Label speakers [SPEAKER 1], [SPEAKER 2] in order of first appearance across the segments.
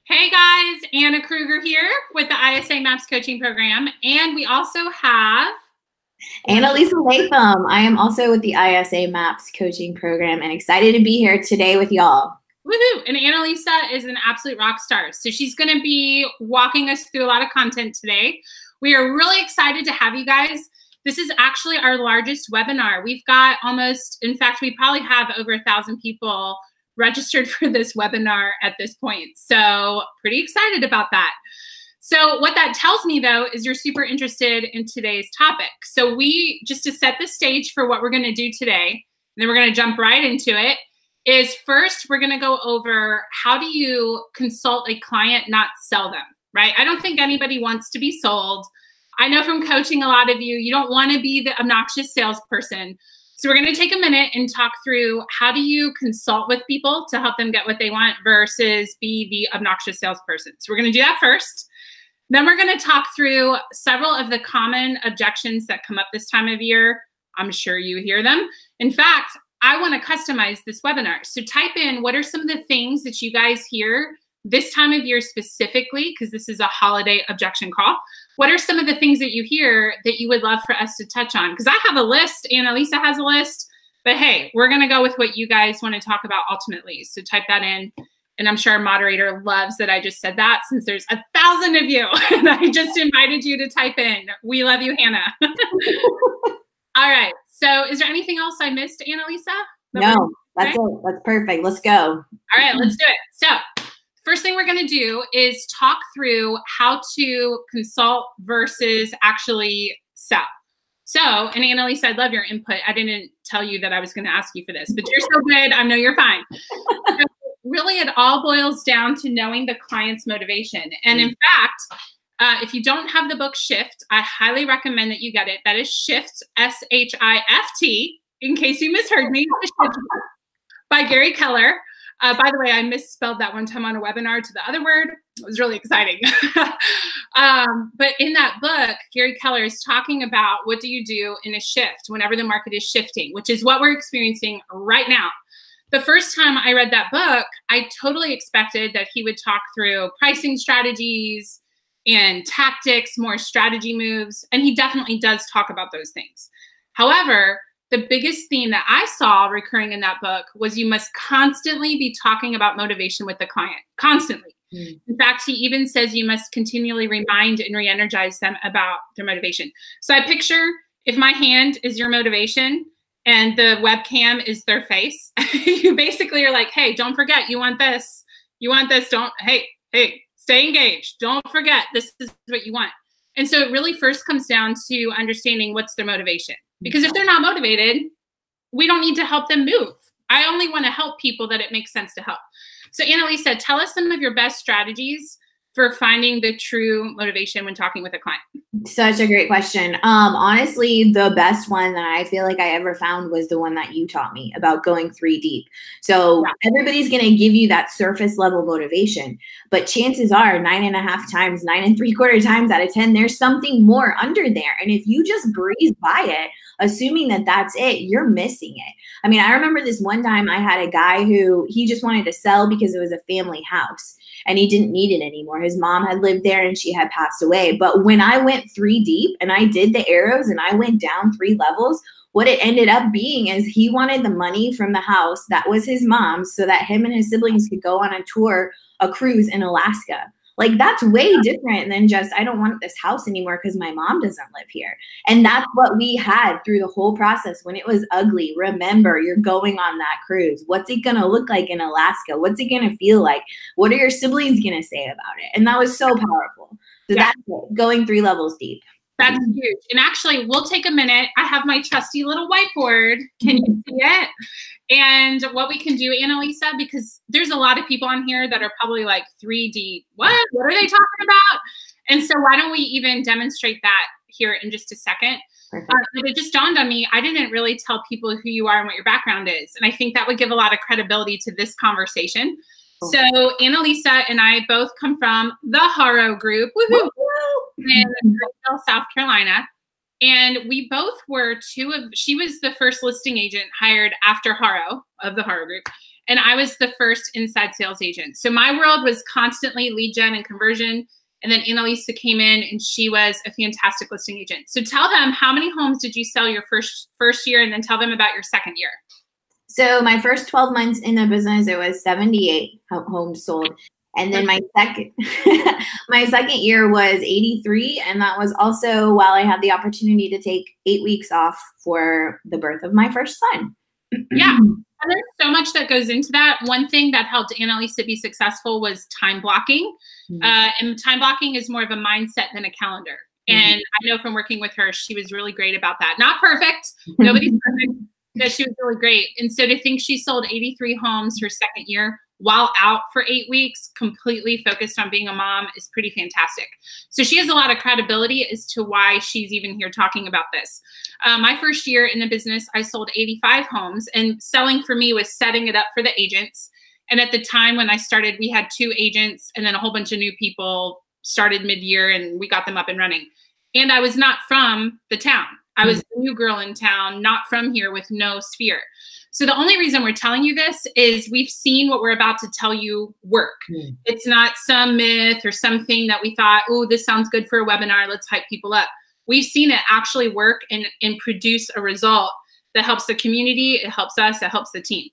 [SPEAKER 1] Hey guys, Anna Kruger here with the ISA MAPS coaching program. And we also have
[SPEAKER 2] Annalisa Latham. I am also with the ISA MAPS coaching program and excited to be here today with y'all.
[SPEAKER 1] Woohoo! And Annalisa is an absolute rock star. So she's going to be walking us through a lot of content today. We are really excited to have you guys. This is actually our largest webinar. We've got almost, in fact, we probably have over 1,000 people registered for this webinar at this point. So pretty excited about that. So what that tells me though, is you're super interested in today's topic. So just to set the stage for what we're gonna do today, and then we're gonna jump right into it, is first, we're gonna go over how do you consult a client, not sell them, right? I don't think anybody wants to be sold. I know from coaching a lot of you, you don't wanna be the obnoxious salesperson. So we're going to take a minute and talk through how do you consult with people to help them get what they want versus be the obnoxious salesperson. So we're going to do that first. Then we're going to talk through several of the common objections that come up this time of year. I'm sure you hear them. In fact, I want to customize this webinar. So type in what are some of the things that you guys hear this time of year specifically, because this is a holiday objection call. What are some of the things that you hear that you would love for us to touch on? Because I have a list, Annalisa has a list, but hey, we're going to go with what you guys want to talk about ultimately. So type that in, and I'm sure our moderator loves that I just said that since there's 1,000 of you, and I just invited you to type in. We love you, Hannah. All right. So is there anything else I missed, Annalisa?
[SPEAKER 2] No, that's it. That's perfect. Let's go.
[SPEAKER 1] All right, let's do it. So first thing we're going to do is talk through how to consult versus actually sell. So, and Annalisa, I'd love your input. I didn't tell you that I was going to ask you for this, but you're so good. I know you're fine. So really, it all boils down to knowing the client's motivation. And in fact, if you don't have the book Shift, I highly recommend that you get it. That is Shift, S-H-I-F-T, in case you misheard me, by Gary Keller. By the way, I misspelled that one time on a webinar to the other word. It was really exciting. But in that book, Gary Keller is talking about what do you do in a shift whenever the market is shifting, which is what we're experiencing right now. The first time I read that book, I totally expected that he would talk through pricing strategies and tactics, more strategy moves, and he definitely does talk about those things. However, the biggest theme that I saw recurring in that book was you must constantly be talking about motivation with the client, constantly. In fact, he even says you must continually remind and re-energize them about their motivation. So I picture if my hand is your motivation and the webcam is their face, you basically are like, hey, don't forget, you want this. You want this, hey, stay engaged. Don't forget, this is what you want. And so it really first comes down to understanding what's their motivation. Because if they're not motivated, we don't need to help them move. I only want to help people that it makes sense to help. So Annalisa, tell us some of your best strategies for finding the true motivation when talking with a client.
[SPEAKER 2] Such a great question. Honestly, the best one that I feel like I ever found was the one that you taught me about going 3 deep. So everybody's going to give you that surface level motivation, but chances are 9.5 times, 9 3/4 times out of 10, there's something more under there. And if you just breeze by it, assuming that that's it, you're missing it. I mean, I remember this one time I had a guy who he just wanted to sell because it was a family house and he didn't need it anymore. His mom had lived there and she had passed away. But when I went 3 deep and I did the arrows and I went down 3 levels, what it ended up being is he wanted the money from the house that was his mom's so that him and his siblings could go on a tour, a cruise in Alaska. Like that's way different than just, I don't want this house anymore because my mom doesn't live here. And that's what we had through the whole process. When it was ugly, remember, you're going on that cruise. What's it going to look like in Alaska? What's it going to feel like? What are your siblings going to say about it? And that was so powerful. So that's it, going 3 levels deep.
[SPEAKER 1] That's huge. And actually, we'll take a minute. I have my trusty little whiteboard. Can you see it? And what we can do, Annalisa, because there's a lot of people on here that are probably like 3 deep. What are they talking about? And so why don't we even demonstrate that here in just a second? But it just dawned on me, I didn't really tell people who you are and what your background is. And I think that would give a lot of credibility to this conversation. So Annalisa and I both come from the Haro group in Greenville, South Carolina. And we both were she was the first listing agent hired after Haro of the Haro group. and I was the first inside sales agent. So my world was constantly lead gen and conversion. And then Annalisa came in and she was a fantastic listing agent. So tell them, how many homes did you sell your first year, and then tell them about your second year.
[SPEAKER 2] So my first 12 months in the business, it was 78 homes sold. And then my second year was 83. And that was also while I had the opportunity to take 8 weeks off for the birth of my first son.
[SPEAKER 1] Yeah. And there's so much that goes into that. One thing that helped Annalisa be successful was time blocking. And time blocking is more of a mindset than a calendar. And I know from working with her, she was really great about that. Not perfect. Nobody's perfect. But she was really great. And so to think she sold 83 homes her second year while out for 8 weeks, completely focused on being a mom, is pretty fantastic. So she has a lot of credibility as to why she's even here talking about this. My first year in the business, I sold 85 homes, and selling for me was setting it up for the agents. And at the time when I started, we had 2 agents, and then a whole bunch of new people started mid-year, and we got them up and running. And I was not from the town. I was the new girl in town, not from here, with no sphere. So the only reason we're telling you this is we've seen what we're about to tell you work. It's not some myth or something that we thought, oh, this sounds good for a webinar, let's hype people up. We've seen it actually work and produce a result that helps the community, it helps us, it helps the team.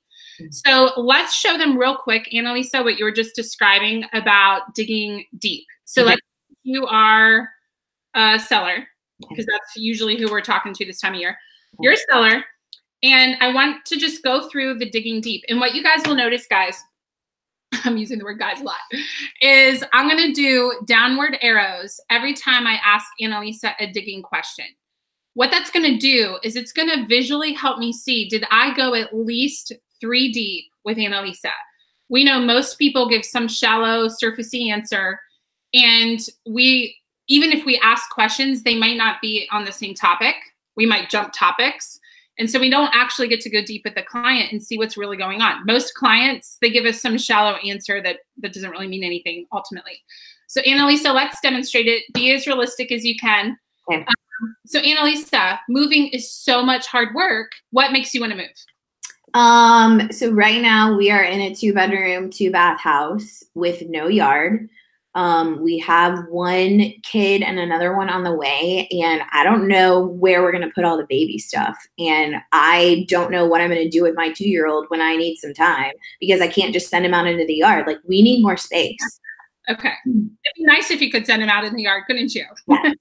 [SPEAKER 1] So let's show them real quick, Annalisa, what you were just describing about digging deep. So let's, you are a seller, because that's usually who we're talking to this time of year. You're a seller. And I want to just go through the digging deep. And what you guys will notice, guys, I'm using the word guys a lot, is I'm going to do downward arrows every time I ask Annalisa a digging question. What that's going to do is it's going to visually help me see, did I go at least 3 deep with Annalisa? We know most people give some shallow, surfacey answer. And even if we ask questions, they might not be on the same topic. We might jump topics. And so we don't actually get to go deep with the client and see what's really going on. Most clients, they give us some shallow answer that doesn't really mean anything ultimately. So Annalisa, let's demonstrate it. Be as realistic as you can. Okay. So Annalisa, moving is so much hard work. What makes you want to move?
[SPEAKER 2] So right now we are in a 2-bedroom, 2-bath house with no yard. We have 1 kid and another one on the way, and I don't know where we're going to put all the baby stuff. And I don't know what I'm going to do with my 2-year-old when I need some time, because I can't just send him out into the yard. Like, we need more space.
[SPEAKER 1] Okay. It'd be nice if you could send him out in the yard, couldn't you? Yeah.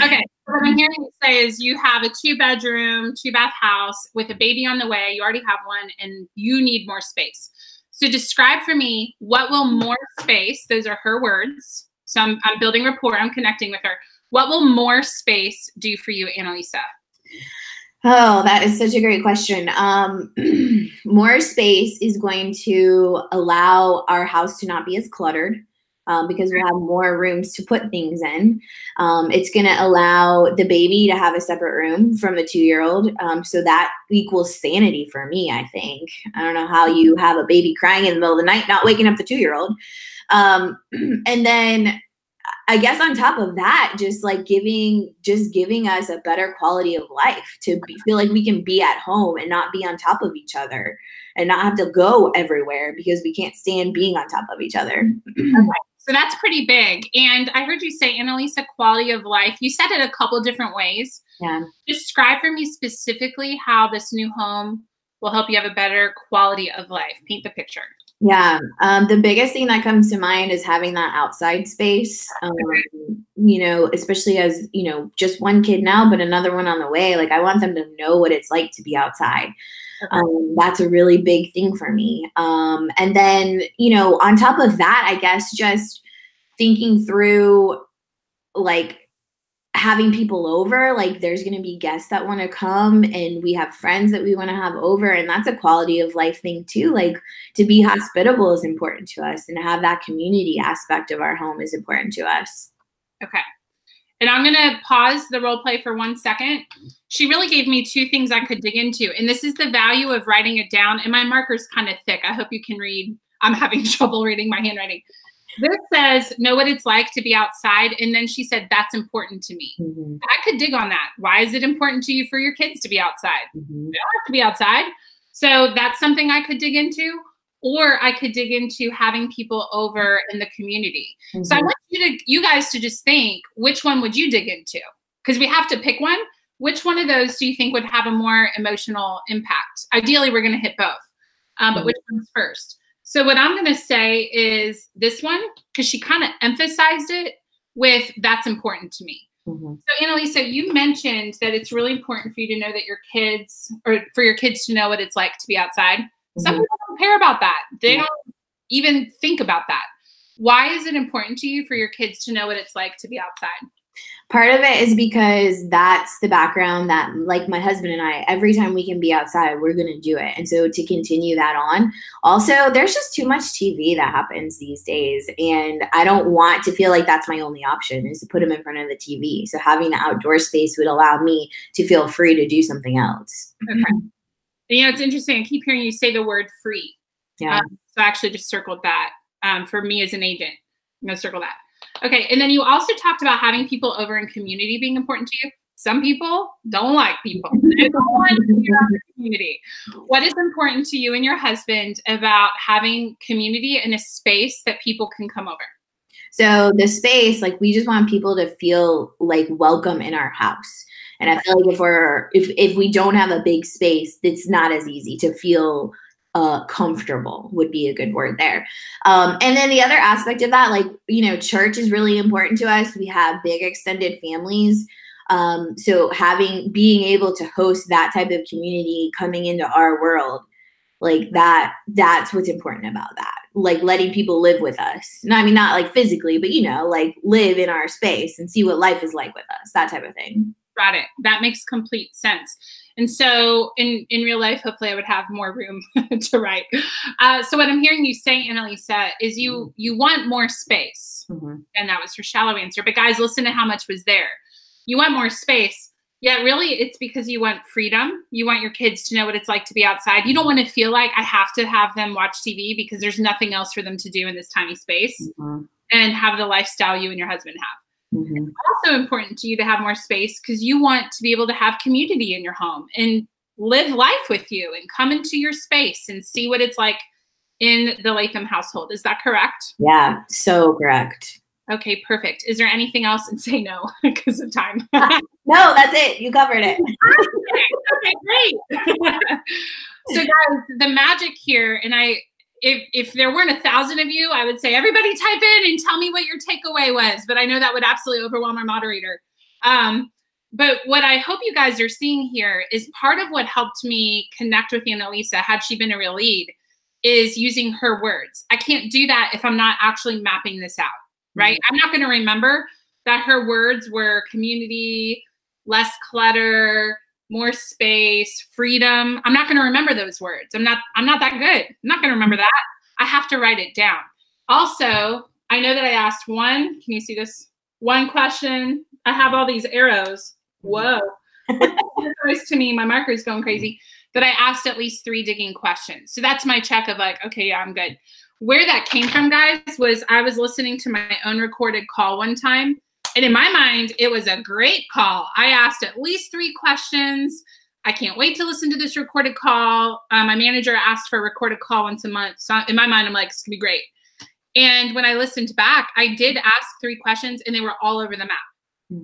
[SPEAKER 1] Okay. What I'm hearing you say is you have a 2-bedroom, 2-bath house with a baby on the way. You already have one, and you need more space. So describe for me, what will more space, those are her words. So I'm building rapport, I'm connecting with her. What will more space do for you, Annalisa?
[SPEAKER 2] Oh, that is such a great question. More space is going to allow our house to not be as cluttered, because we'll have more rooms to put things in. It's going to allow the baby to have a separate room from the 2-year-old. So that equals sanity for me, I think. I don't know how you have a baby crying in the middle of the night, not waking up the 2-year-old. And then I guess on top of that, just giving us a better quality of life, to feel like we can be at home and not be on top of each other and not have to go everywhere because we can't stand being on top of each other.
[SPEAKER 1] Okay. So that's pretty big. And I heard you say, Annalisa, quality of life. You said it a couple different ways.
[SPEAKER 2] Yeah.
[SPEAKER 1] Describe for me specifically how this new home will help you have a better quality of life. Paint the picture.
[SPEAKER 2] Yeah. The biggest thing that comes to mind is having that outside space, you know, especially as, you know, just 1 kid now, but another one on the way. Like, I want them to know what it's like to be outside. That's a really big thing for me. And then, you know, on top of that, I guess just thinking through, like, having people over, like, there's going to be guests that want to come, and we have friends that we want to have over. And that's a quality of life thing too. Like, to be hospitable is important to us, and to have that community aspect of our home is important to us.
[SPEAKER 1] Okay. And I'm going to pause the role play for 1 second. She really gave me 2 things I could dig into. And this is the value of writing it down. And my marker's kind of thick. I hope you can read. I'm having trouble reading my handwriting. This says, know what it's like to be outside. And then she said, that's important to me. I could dig on that. Why is it important to you for your kids to be outside? They don't have to be outside. So that's something I could dig into, or I could dig into having people over in the community. Mm-hmm. So I want you guys to just think, which one would you dig into? Because we have to pick one. Which one of those do you think would have a more emotional impact? Ideally, we're going to hit both, but which one's first? So what I'm going to say is this one, because she kind of emphasized it with that's important to me. Mm-hmm. So Annalisa, you mentioned that it's really important for you to know that your kids, or for your kids to know what it's like to be outside. Mm-hmm. Some people don't care about that. They don't even think about that. Why is it important to you for your kids to know what it's like to be outside?
[SPEAKER 2] Part of it is because that's the background that, like my husband and I, every time we can be outside, we're going to do it. And so to continue that on, also, there's just too much TV that happens these days. And I don't want to feel like that's my only option, is to put them in front of the TV. So having the outdoor space would allow me to feel free to do something else.
[SPEAKER 1] Okay. You know, it's interesting. I keep hearing you say the word free.
[SPEAKER 2] Yeah.
[SPEAKER 1] So I actually just circled that for me as an agent. I'm going to circle that. Okay, and then you also talked about having people over in community being important to you. Some people don't like people. They don't like to be around the community. What is important to you and your husband about having community in a space that people can come over?
[SPEAKER 2] So the space, like, we just want people to feel like welcome in our house. And I feel like if we don't have a big space, it's not as easy to feel comfortable, would be a good word there. And then the other aspect of that, like, you know, church is really important to us. We have big extended families. So being able to host that type of community coming into our world, like that's what's important about that. Like letting people live with us. No, I mean, not like physically, but, you know, like live in our space and see what life is like with us, that type of thing.
[SPEAKER 1] Got it. That makes complete sense. And so in real life, hopefully I would have more room to write. So what I'm hearing you say, Annalisa, is you want more space. Mm-hmm. And that was her shallow answer. But guys, listen to how much was there. You want more space. Yeah, really, it's because you want freedom. You want your kids to know what it's like to be outside. You don't want to feel like I have to have them watch TV because there's nothing else for them to do in this tiny space, mm-hmm. and have the lifestyle you and your husband have. Mm-hmm. It's also important to you to have more space because you want to be able to have community in your home and live life with you and come into your space and see what it's like in the Latham household. Is that correct?
[SPEAKER 2] Yeah, so correct.
[SPEAKER 1] Okay, perfect. Is there anything else? And say no because of time.
[SPEAKER 2] No, that's it. You covered it.
[SPEAKER 1] Okay, great. So guys, the magic here, and if there weren't 1,000 of you, I would say everybody type in and tell me what your takeaway was. But I know that would absolutely overwhelm our moderator. But what I hope you guys are seeing here is part of what helped me connect with Annalisa, had she been a real lead, is using her words. I can't do that if I'm not actually mapping this out, right? Mm-hmm. I'm not going to remember that her words were community, less clutter, more space, freedom. I'm not going to remember those words. I'm not that good. I'm not going to remember that. I have to write it down. Also, I know that I asked can you see this? One question. I have all these arrows. Whoa. It's to me, my marker's going crazy. That I asked at least 3 digging questions. So that's my check of like, okay, yeah, I'm good. Where that came from, guys, was I was listening to my own recorded call one time. And in my mind, it was a great call. I asked at least 3 questions. I can't wait to listen to this recorded call. My manager asked for a recorded call once a month. So in my mind, I'm like, it's going to be great. And when I listened back, I did ask 3 questions, and they were all over the map.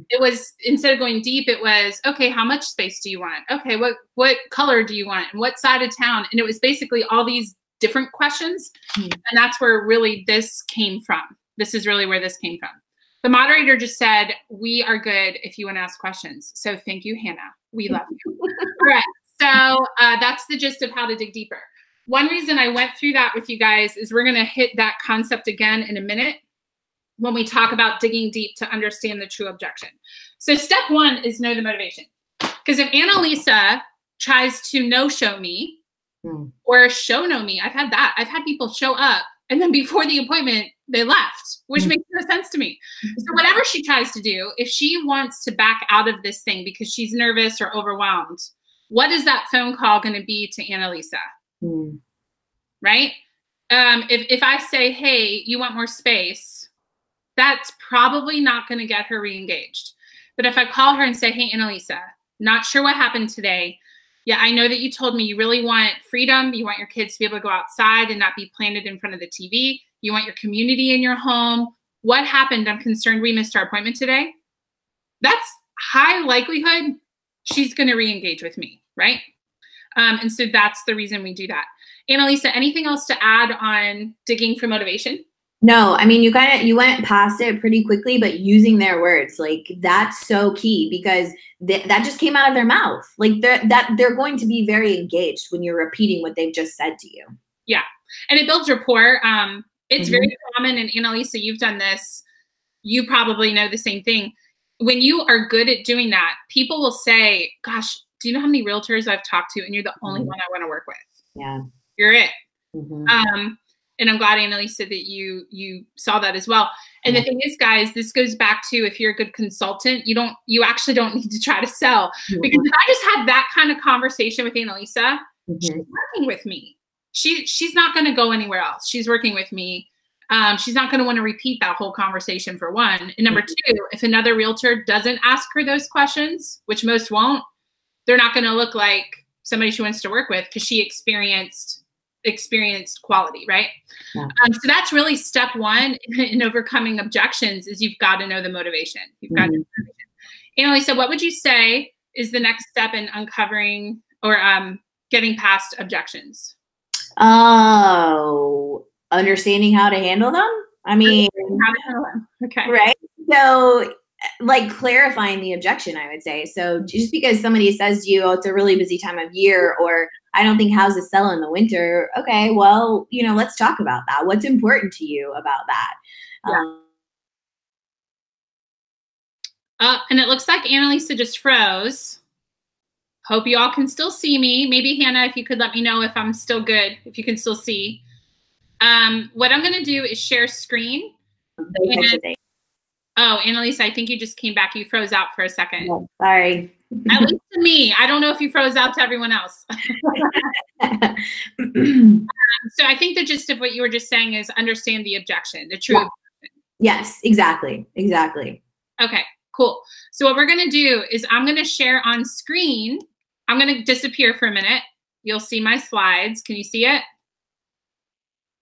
[SPEAKER 1] It was, instead of going deep, it was, okay, how much space do you want? Okay, what color do you want? And what side of town? And it was basically all these different questions. And that's where really this came from. This is really where this came from. The moderator just said, we are good if you want to ask questions. So thank you, Hannah. We love you. All right. So that's the gist of how to dig deeper. One reason I went through that with you guys is we're going to hit that concept again in a minute when we talk about digging deep to understand the true objection. So step 1 is know the motivation. Because if Annalisa tries to no-show me or show-no me, I've had that. I've had people show up, and then before the appointment, they left, which makes no sense to me. So whatever she tries to do, if she wants to back out of this thing because she's nervous or overwhelmed, what is that phone call going to be to Annalisa? Right? If I say, hey, you want more space, that's probably not going to get her re-engaged. But if I call her and say, hey, Annalisa, not sure what happened today. Yeah, I know that you told me you really want freedom. You want your kids to be able to go outside and not be planted in front of the TV. You want your community in your home. What happened? I'm concerned we missed our appointment today. That's high likelihood she's going to re-engage with me, right? And so that's the reason we do that. Annalisa, anything else to add on digging for motivation?
[SPEAKER 2] No, I mean, you went past it pretty quickly, but using their words, like that's so key because that just came out of their mouth. Like they're going to be very engaged when you're repeating what they've just said to you.
[SPEAKER 1] Yeah. And it builds rapport. It's very common, and Annalisa, you've done this. You probably know the same thing. When you are good at doing that, people will say, gosh, do you know how many realtors I've talked to? And you're the only one I want to work with.
[SPEAKER 2] Yeah.
[SPEAKER 1] You're it. And I'm glad, Annalisa, that you saw that as well. And the thing is, guys, this goes back to if you're a good consultant, you actually don't need to try to sell. Because if I just had that kind of conversation with Annalisa, she's working with me. She's not going to go anywhere else. She's working with me. She's not going to want to repeat that whole conversation, for one. And number two, if another realtor doesn't ask her those questions, which most won't, they're not going to look like somebody she wants to work with because she experienced quality, right? Yeah. So that's really step one in overcoming objections is you've got to know the motivation. You've got to know the motivation. Annalisa, what would you say is the next step in uncovering or getting past objections?
[SPEAKER 2] Oh, understanding how to handle them? I mean,
[SPEAKER 1] how to handle them. Okay.
[SPEAKER 2] Right. So like clarifying the objection, I would say. So just because somebody says to you, oh, it's a really busy time of year, or I don't think houses sell in the winter. Okay, well, let's talk about that. What's important to you about that?
[SPEAKER 1] Yeah. And it looks like Annalisa just froze. Hope you all can still see me. Maybe Hannah, if you could let me know if I'm still good, if you can still see. What I'm going to do is share screen. Oh, Annalisa, I think you just came back. You froze out for a second.
[SPEAKER 2] Oh, sorry.
[SPEAKER 1] At least to me. I don't know if you froze out to everyone else. So I think the gist of what you were just saying is understand the objection, the true objection.
[SPEAKER 2] Yes, exactly. Exactly.
[SPEAKER 1] Okay, cool. So what we're going to do is I'm going to share on screen. I'm going to disappear for a minute. You'll see my slides. Can you see it?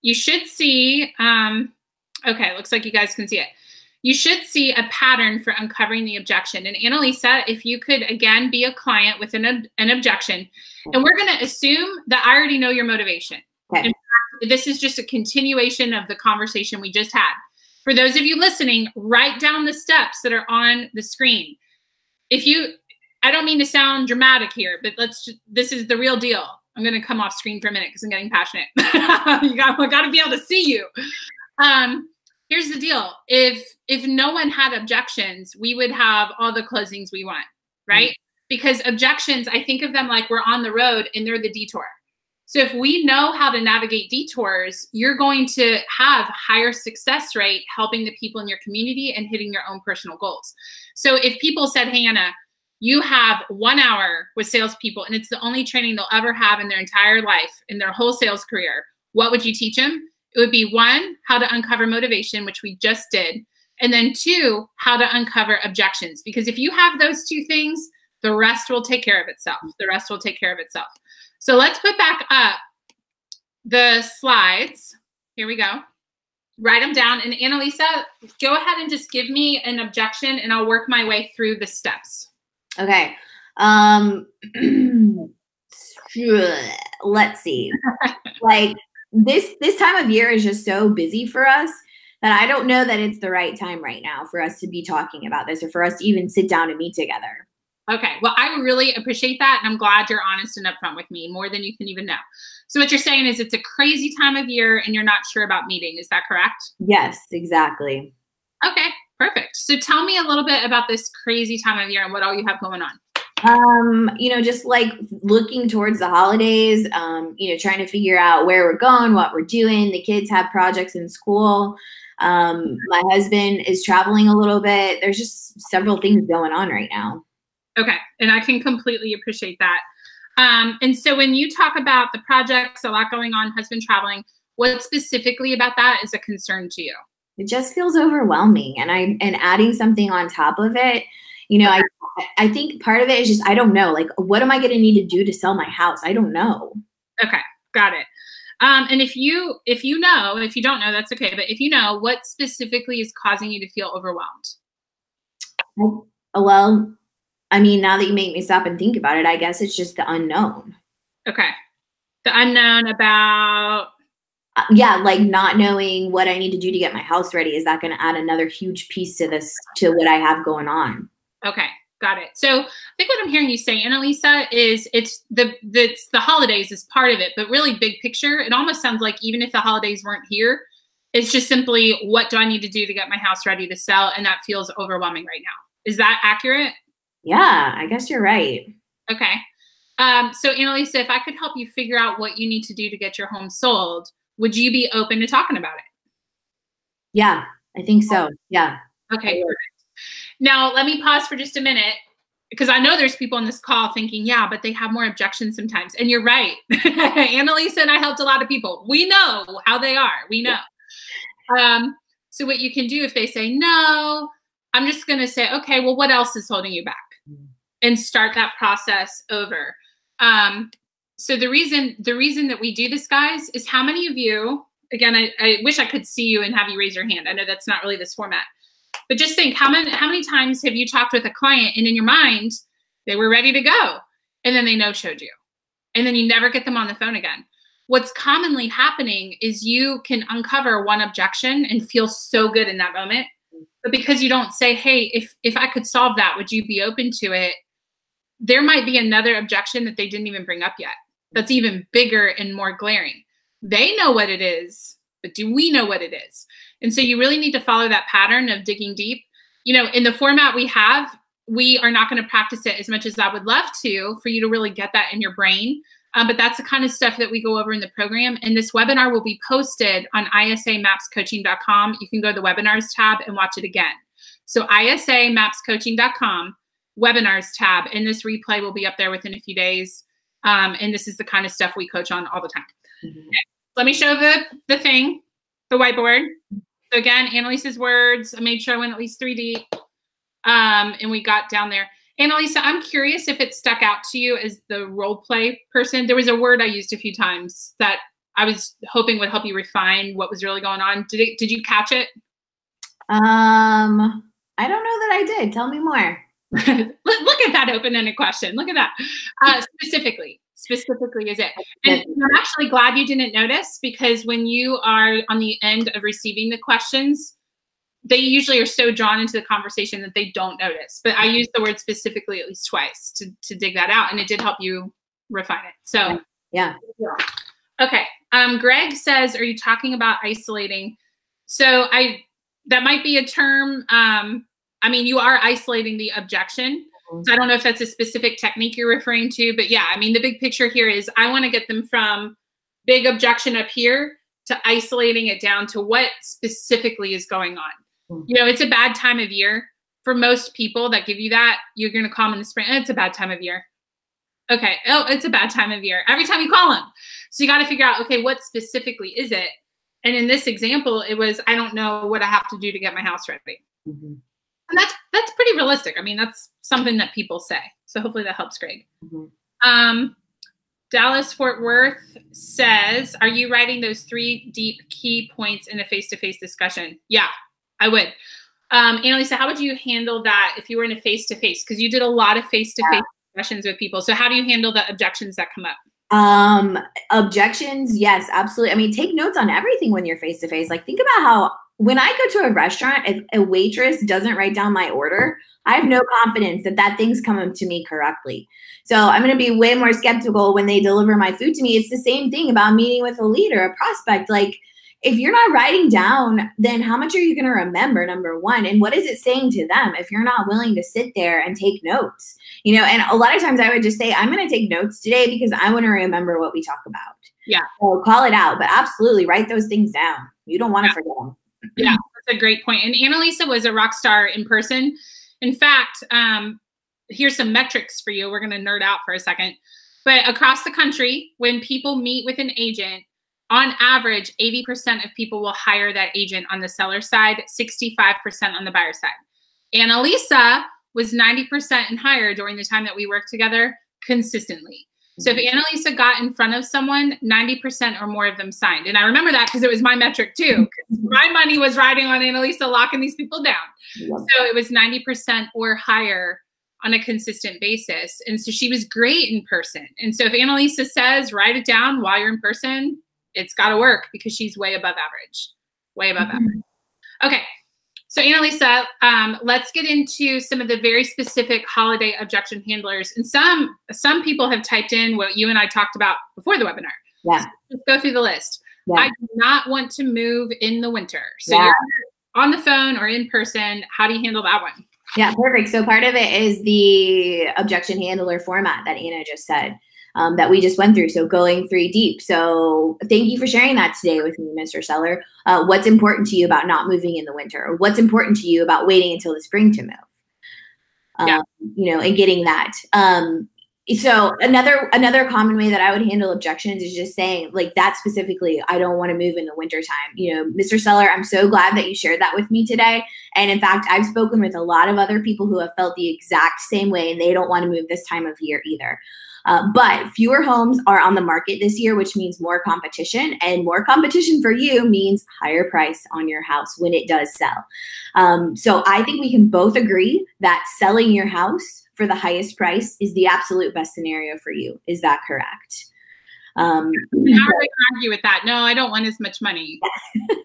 [SPEAKER 1] You should see, okay, looks like you guys can see it. You should see a pattern for uncovering the objection. And Annalisa, if you could, again, be a client with an objection. And we're going to assume that I already know your motivation. Okay. In fact, this is just a continuation of the conversation we just had. For those of you listening, write down the steps that are on the screen. I don't mean to sound dramatic here, but this is the real deal. I'm going to come off screen for a minute because I'm getting passionate. I got to be able to see you. Here's the deal. If no one had objections, we would have all the closings we want, right? Because objections, I think of them like we're on the road and they're the detour. So if we know how to navigate detours, you're going to have higher success rate helping the people in your community and hitting your own personal goals. So if people said, hey, Anna, you have 1 hour with salespeople and it's the only training they'll ever have in their entire life, in their whole sales career, what would you teach them? It would be 1, how to uncover motivation, which we just did. And then 2, how to uncover objections. Because if you have those 2 things, the rest will take care of itself. The rest will take care of itself. So let's put back up the slides. Here we go. Write them down. And Annalisa, go ahead and just give me an objection and I'll work my way through the steps.
[SPEAKER 2] Okay. Let's see. Like this time of year is just so busy for us that I don't know that it's the right time right now for us to be talking about this or for us to even sit down and meet together.
[SPEAKER 1] Okay. Well, I really appreciate that. And I'm glad you're honest and upfront with me more than you can even know. So what you're saying is it's a crazy time of year and you're not sure about meeting. Is that correct?
[SPEAKER 2] Yes, exactly.
[SPEAKER 1] Okay, perfect. So tell me a little bit about this crazy time of year and what all you have going on.
[SPEAKER 2] Just like looking towards the holidays, trying to figure out where we're going, what we're doing. The kids have projects in school. My husband is traveling a little bit. There's just several things going on right now.
[SPEAKER 1] Okay. And I can completely appreciate that. And so when you talk about the projects, a lot going on, husband traveling, what specifically about that is a concern to you?
[SPEAKER 2] It just feels overwhelming. And adding something on top of it You know, I think part of it is just, I don't know, like, what am I going to need to do to sell my house? I don't know.
[SPEAKER 1] Okay. Got it. And if you know, if you don't know, that's okay. But if you know, what specifically is causing you to feel overwhelmed?
[SPEAKER 2] Well, I mean, now that you make me stop and think about it, I guess it's just the unknown.
[SPEAKER 1] Okay. The unknown about?
[SPEAKER 2] Yeah, like not knowing what I need to do to get my house ready. Is that going to add another huge piece to this, to what I have going on?
[SPEAKER 1] Okay. Got it. So I think what I'm hearing you say, Annalisa, is it's the holidays is part of it, but really big picture, it almost sounds like even if the holidays weren't here, it's just simply, what do I need to do to get my house ready to sell? And that feels overwhelming right now. Is that accurate?
[SPEAKER 2] Yeah, I guess you're right.
[SPEAKER 1] Okay. So Annalisa, if I could help you figure out what you need to do to get your home sold, would you be open to talking about it?
[SPEAKER 2] Yeah, I think so. Yeah.
[SPEAKER 1] Okay, perfect. Now, let me pause for just a minute, because I know there's people on this call thinking, yeah, but they have more objections sometimes. And you're right. Annalisa and I helped a lot of people. We know how they are. We know. So what you can do if they say no, I'm just going to say, okay, well, what else is holding you back? And start that process over. So the reason that we do this, guys, is how many of you, again, I wish I could see you and have you raise your hand. I know that's not really this format. But just think, how many times have you talked with a client and in your mind, they were ready to go and then they no-showed you and then you never get them on the phone again? What's commonly happening is you can uncover one objection and feel so good in that moment. But because you don't say, hey, if I could solve that, would you be open to it? There might be another objection that they didn't even bring up yet. That's even bigger and more glaring. They know what it is, but do we know what it is? And so you really need to follow that pattern of digging deep. You know, in the format we have, we are not going to practice it as much as I would love to for you to really get that in your brain. But that's the kind of stuff that we go over in the program. And this webinar will be posted on isamapscoaching.com. You can go to the webinars tab and watch it again. So isamapscoaching.com, webinars tab, and this replay will be up there within a few days. And this is the kind of stuff we coach on all the time. Okay. Let me show the thing, the whiteboard. So again, Annalisa's words. I made sure I went at least 3 deep. And we got down there. Annalisa, I'm curious if it stuck out to you as the role play person. There was a word I used a few times that I was hoping would help you refine what was really going on. Did you catch it?
[SPEAKER 2] I don't know that I did. Tell me more.
[SPEAKER 1] Look at that open-ended question. Look at that. Specifically is it? And I'm actually glad you didn't notice, because when you are on the end of receiving the questions, they usually are so drawn into the conversation that they don't notice. But I used the word specifically at least twice to dig that out, and it did help you refine it. So
[SPEAKER 2] yeah.
[SPEAKER 1] Okay. Greg says, are you talking about isolating? So that might be a term. I mean, you are isolating the objection. So I don't know if that's a specific technique you're referring to, but yeah, I mean, the big picture here is I want to get them from big objection up here to isolating it down to what specifically is going on. You know, it's a bad time of year. For most people that give you that, you're going to call them in the spring. It's a bad time of year. Okay. Oh, it's a bad time of year. Every time you call them. So you got to figure out, okay, what specifically is it? And in this example, it was, I don't know what I have to do to get my house ready. Mm-hmm. And that's pretty realistic. I mean, that's something that people say. So hopefully that helps, Greg. Mm-hmm. Dallas Fort Worth says, are you writing those 3 deep key points in a face-to-face discussion? Yeah, I would. Annalisa, how would you handle that if you were in a face-to-face? Because you did a lot of face-to-face discussions with people. So how do you handle the objections that come up?
[SPEAKER 2] Objections, yes, absolutely. I mean, take notes on everything when you're face-to-face. Like, think about how when I go to a restaurant, if a waitress doesn't write down my order, I have no confidence that that thing's coming to me correctly. So I'm going to be way more skeptical when they deliver my food to me. It's the same thing about meeting with a leader, a prospect. Like, if you're not writing down, then how much are you going to remember, number one? And what is it saying to them if you're not willing to sit there and take notes? You know, and a lot of times I would just say, I'm going to take notes today because I want to remember what we talk about. Yeah. So call it out, but absolutely write those things down. You don't want to forget them.
[SPEAKER 1] Yeah, that's a great point. And Annalisa was a rock star in person. In fact, here's some metrics for you. We're going to nerd out for a second. But across the country, when people meet with an agent, on average, 80% of people will hire that agent on the seller side, 65% on the buyer side. Annalisa was 90% and higher during the time that we worked together consistently. So if Annalisa got in front of someone, 90% or more of them signed. And I remember that because it was my metric too. My money was riding on Annalisa locking these people down. So it was 90% or higher on a consistent basis. And so she was great in person. And so if Annalisa says, write it down while you're in person, it's got to work because she's way above average. Way above average. Okay. So Annalisa, let's get into some of the very specific holiday objection handlers. And some people have typed in what you and I talked about before the webinar.
[SPEAKER 2] Yeah.
[SPEAKER 1] So let's go through the list.
[SPEAKER 2] Yeah.
[SPEAKER 1] I do not want to move in the winter. So you're on the phone or in person. How do you handle that one?
[SPEAKER 2] Yeah, perfect. So part of it is the objection handler format that Anna just said. That we just went through. So going 3 deep. So thank you for sharing that today with me, Mr. Seller. What's important to you about not moving in the winter? Or what's important to you about waiting until the spring to move? You know, and getting that. So another common way that I would handle objections is just saying like that specifically, I don't want to move in the winter time. You know, Mr. Seller, I'm so glad that you shared that with me today. And in fact, I've spoken with a lot of other people who have felt the exact same way and they don't want to move this time of year either. But fewer homes are on the market this year, which means more competition, and more competition for you means higher price on your house when it does sell. So I think we can both agree that selling your house for the highest price is the absolute best scenario for you. Is that correct?
[SPEAKER 1] How do I argue with that? No, I don't want as much money.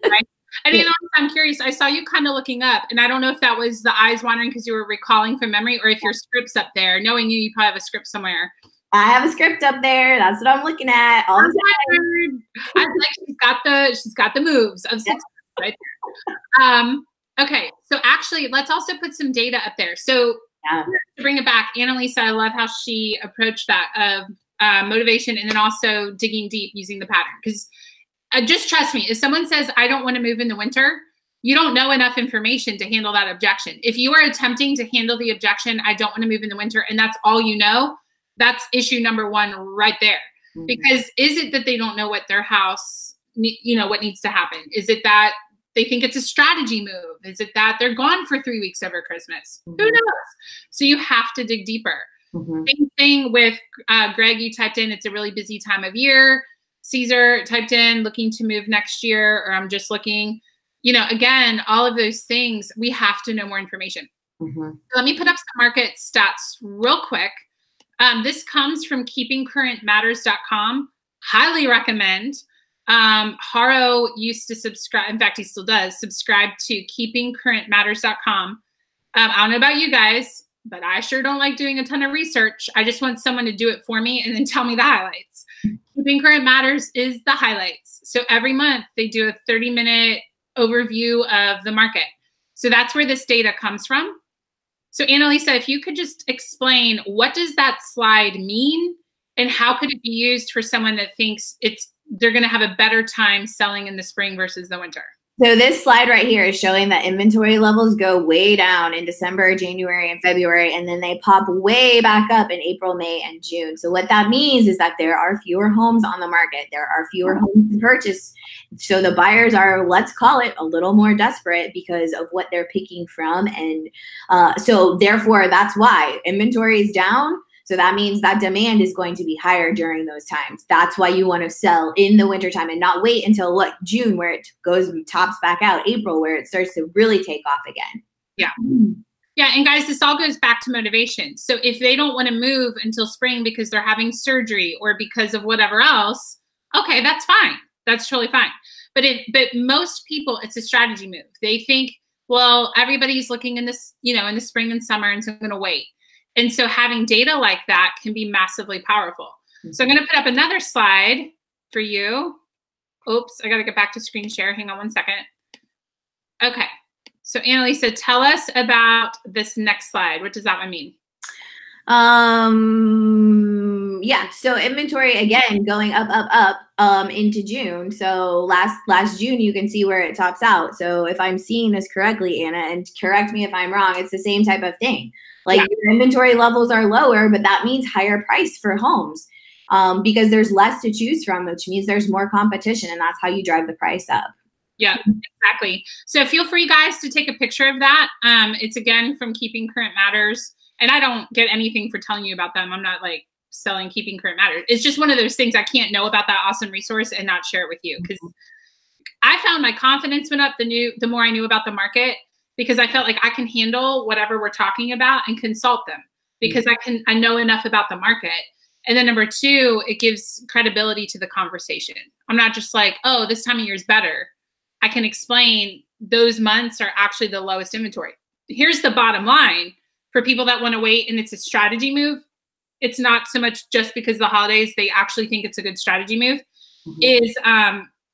[SPEAKER 1] Right? I mean, I'm curious. I saw you kind of looking up, and I don't know if that was the eyes wandering because you were recalling from memory, or if your script's up there. Knowing you, you probably have a script somewhere.
[SPEAKER 2] I have a script up there. That's what I'm looking at all the time.
[SPEAKER 1] I was like, she's got the moves of success right there. Okay, so actually, let's also put some data up there. So to bring it back, Annalisa, I love how she approached that of motivation and then also digging deep using the pattern. Because just trust me, if someone says, I don't want to move in the winter, you don't know enough information to handle that objection. If you are attempting to handle the objection, I don't want to move in the winter, and that's all you know, that's issue number 1 right there. Mm-hmm. Because is it that they don't know what their house, you know, what needs to happen? Is it that they think it's a strategy move? Is it that they're gone for 3 weeks over Christmas? Mm-hmm. Who knows? So you have to dig deeper. Mm-hmm. Same thing with Greg, you typed in, it's a really busy time of year. Caesar typed in, looking to move next year, or I'm just looking. You know, again, all of those things, we have to know more information. Mm-hmm. So let me put up some market stats real quick. This comes from keepingcurrentmatters.com. Highly recommend. Haro used to subscribe. In fact, he still does subscribe to keepingcurrentmatters.com. I don't know about you guys, but I sure don't like doing a ton of research. I just want someone to do it for me and then tell me the highlights. Keeping Current Matters is the highlights. So every month they do a 30-minute overview of the market. So that's where this data comes from. So Annalisa, if you could just explain, what does that slide mean and how could it be used for someone that thinks they're going to have a better time selling in the spring versus the winter?
[SPEAKER 2] So this slide right here is showing that inventory levels go way down in December, January, and February, and then they pop way back up in April, May, and June. So what that means is that there are fewer homes on the market. There are fewer homes to purchase. So the buyers are, let's call it, a little more desperate because of what they're picking from. And so therefore, that's why inventory is down. So that means that demand is going to be higher during those times. That's why you want to sell in the wintertime and not wait until June, where it goes and tops back out, April, where it starts to really take off again.
[SPEAKER 1] Yeah. Yeah. And guys, this all goes back to motivation. So if they don't want to move until spring because they're having surgery or because of whatever else, okay, that's fine. That's totally fine. But most people, it's a strategy move. They think, well, everybody's looking in this, in the spring and summer, and so I'm going to wait. And so having data like that can be massively powerful. So I'm going to put up another slide for you. Oops, I got to get back to screen share. Hang on one second. Okay. So Annalisa, tell us about this next slide. What does that one mean?
[SPEAKER 2] Yeah, so inventory, again, going up, into June. So last June, you can see where it tops out. So if I'm seeing this correctly, Anna, and correct me if I'm wrong, it's the same type of thing. Like your inventory levels are lower, but that means higher price for homes because there's less to choose from, which means there's more competition, and that's how you drive the price up.
[SPEAKER 1] Yeah, exactly. So feel free, guys, to take a picture of that. It's again from Keeping Current Matters, and I don't get anything for telling you about them. I'm not like selling Keeping Current Matters. It's just one of those things I can't know about that awesome resource and not share it with you, because I found my confidence went up the more I knew about the market, because I felt like I can handle whatever we're talking about and consult them, because I know enough about the market. And then number two, it gives credibility to the conversation. I'm not just like, oh, this time of year is better. I can explain those months are actually the lowest inventory. Here's the bottom line for people that want to wait and it's a strategy move. It's not so much just because the holidays, they actually think it's a good strategy move. Is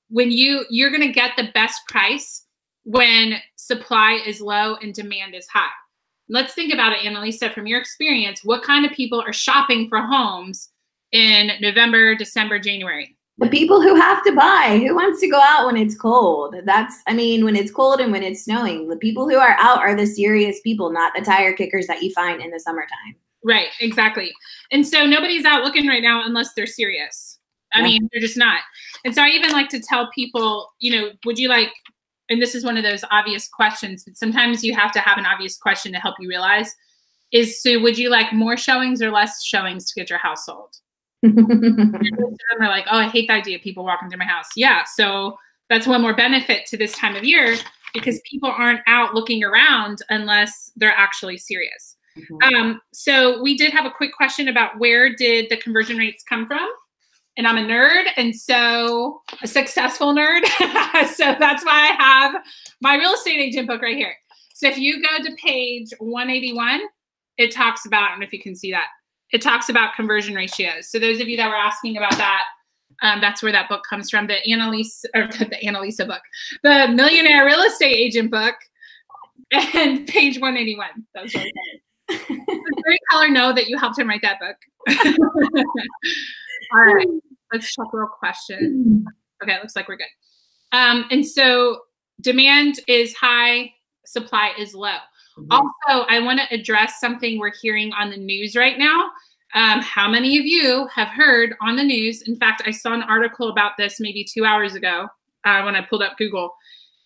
[SPEAKER 1] when you're going to get the best price when supply is low and demand is high. Let's think about it, Annalisa, from your experience. What kind of people are shopping for homes in November, December, January?
[SPEAKER 2] The people who have to buy. Who wants to go out when it's cold? When it's cold and when it's snowing. The people who are out are the serious people, not the tire kickers that you find in the summertime.
[SPEAKER 1] Right, exactly. And so nobody's out looking right now unless they're serious. I mean, they're just not. And so I even like to tell people, would you like, and this is one of those obvious questions, but sometimes you have to have an obvious question to help you realize, so would you like more showings or less showings to get your house sold? We're like, oh, I hate the idea of people walking through my house. Yeah, so that's one more benefit to this time of year, because people aren't out looking around unless they're actually serious. So we did have a quick question about where did the conversion rates come from? And I'm a nerd, and so a successful nerd. So that's why I have my real estate agent book right here. So if you go to page 181, it talks about, I don't know if you can see that. It talks about conversion ratios. So those of you that were asking about that, that's where that book comes from. The Annalisa book, the Millionaire Real Estate Agent book, and page 181. That's right. Does Gary Keller know that you helped him write that book? All right, let's check real question. Okay, it looks like we're good. And so demand is high, supply is low. Also, I want to address something we're hearing on the news right now. How many of you have heard on the news? In fact, I saw an article about this maybe 2 hours ago when I pulled up Google,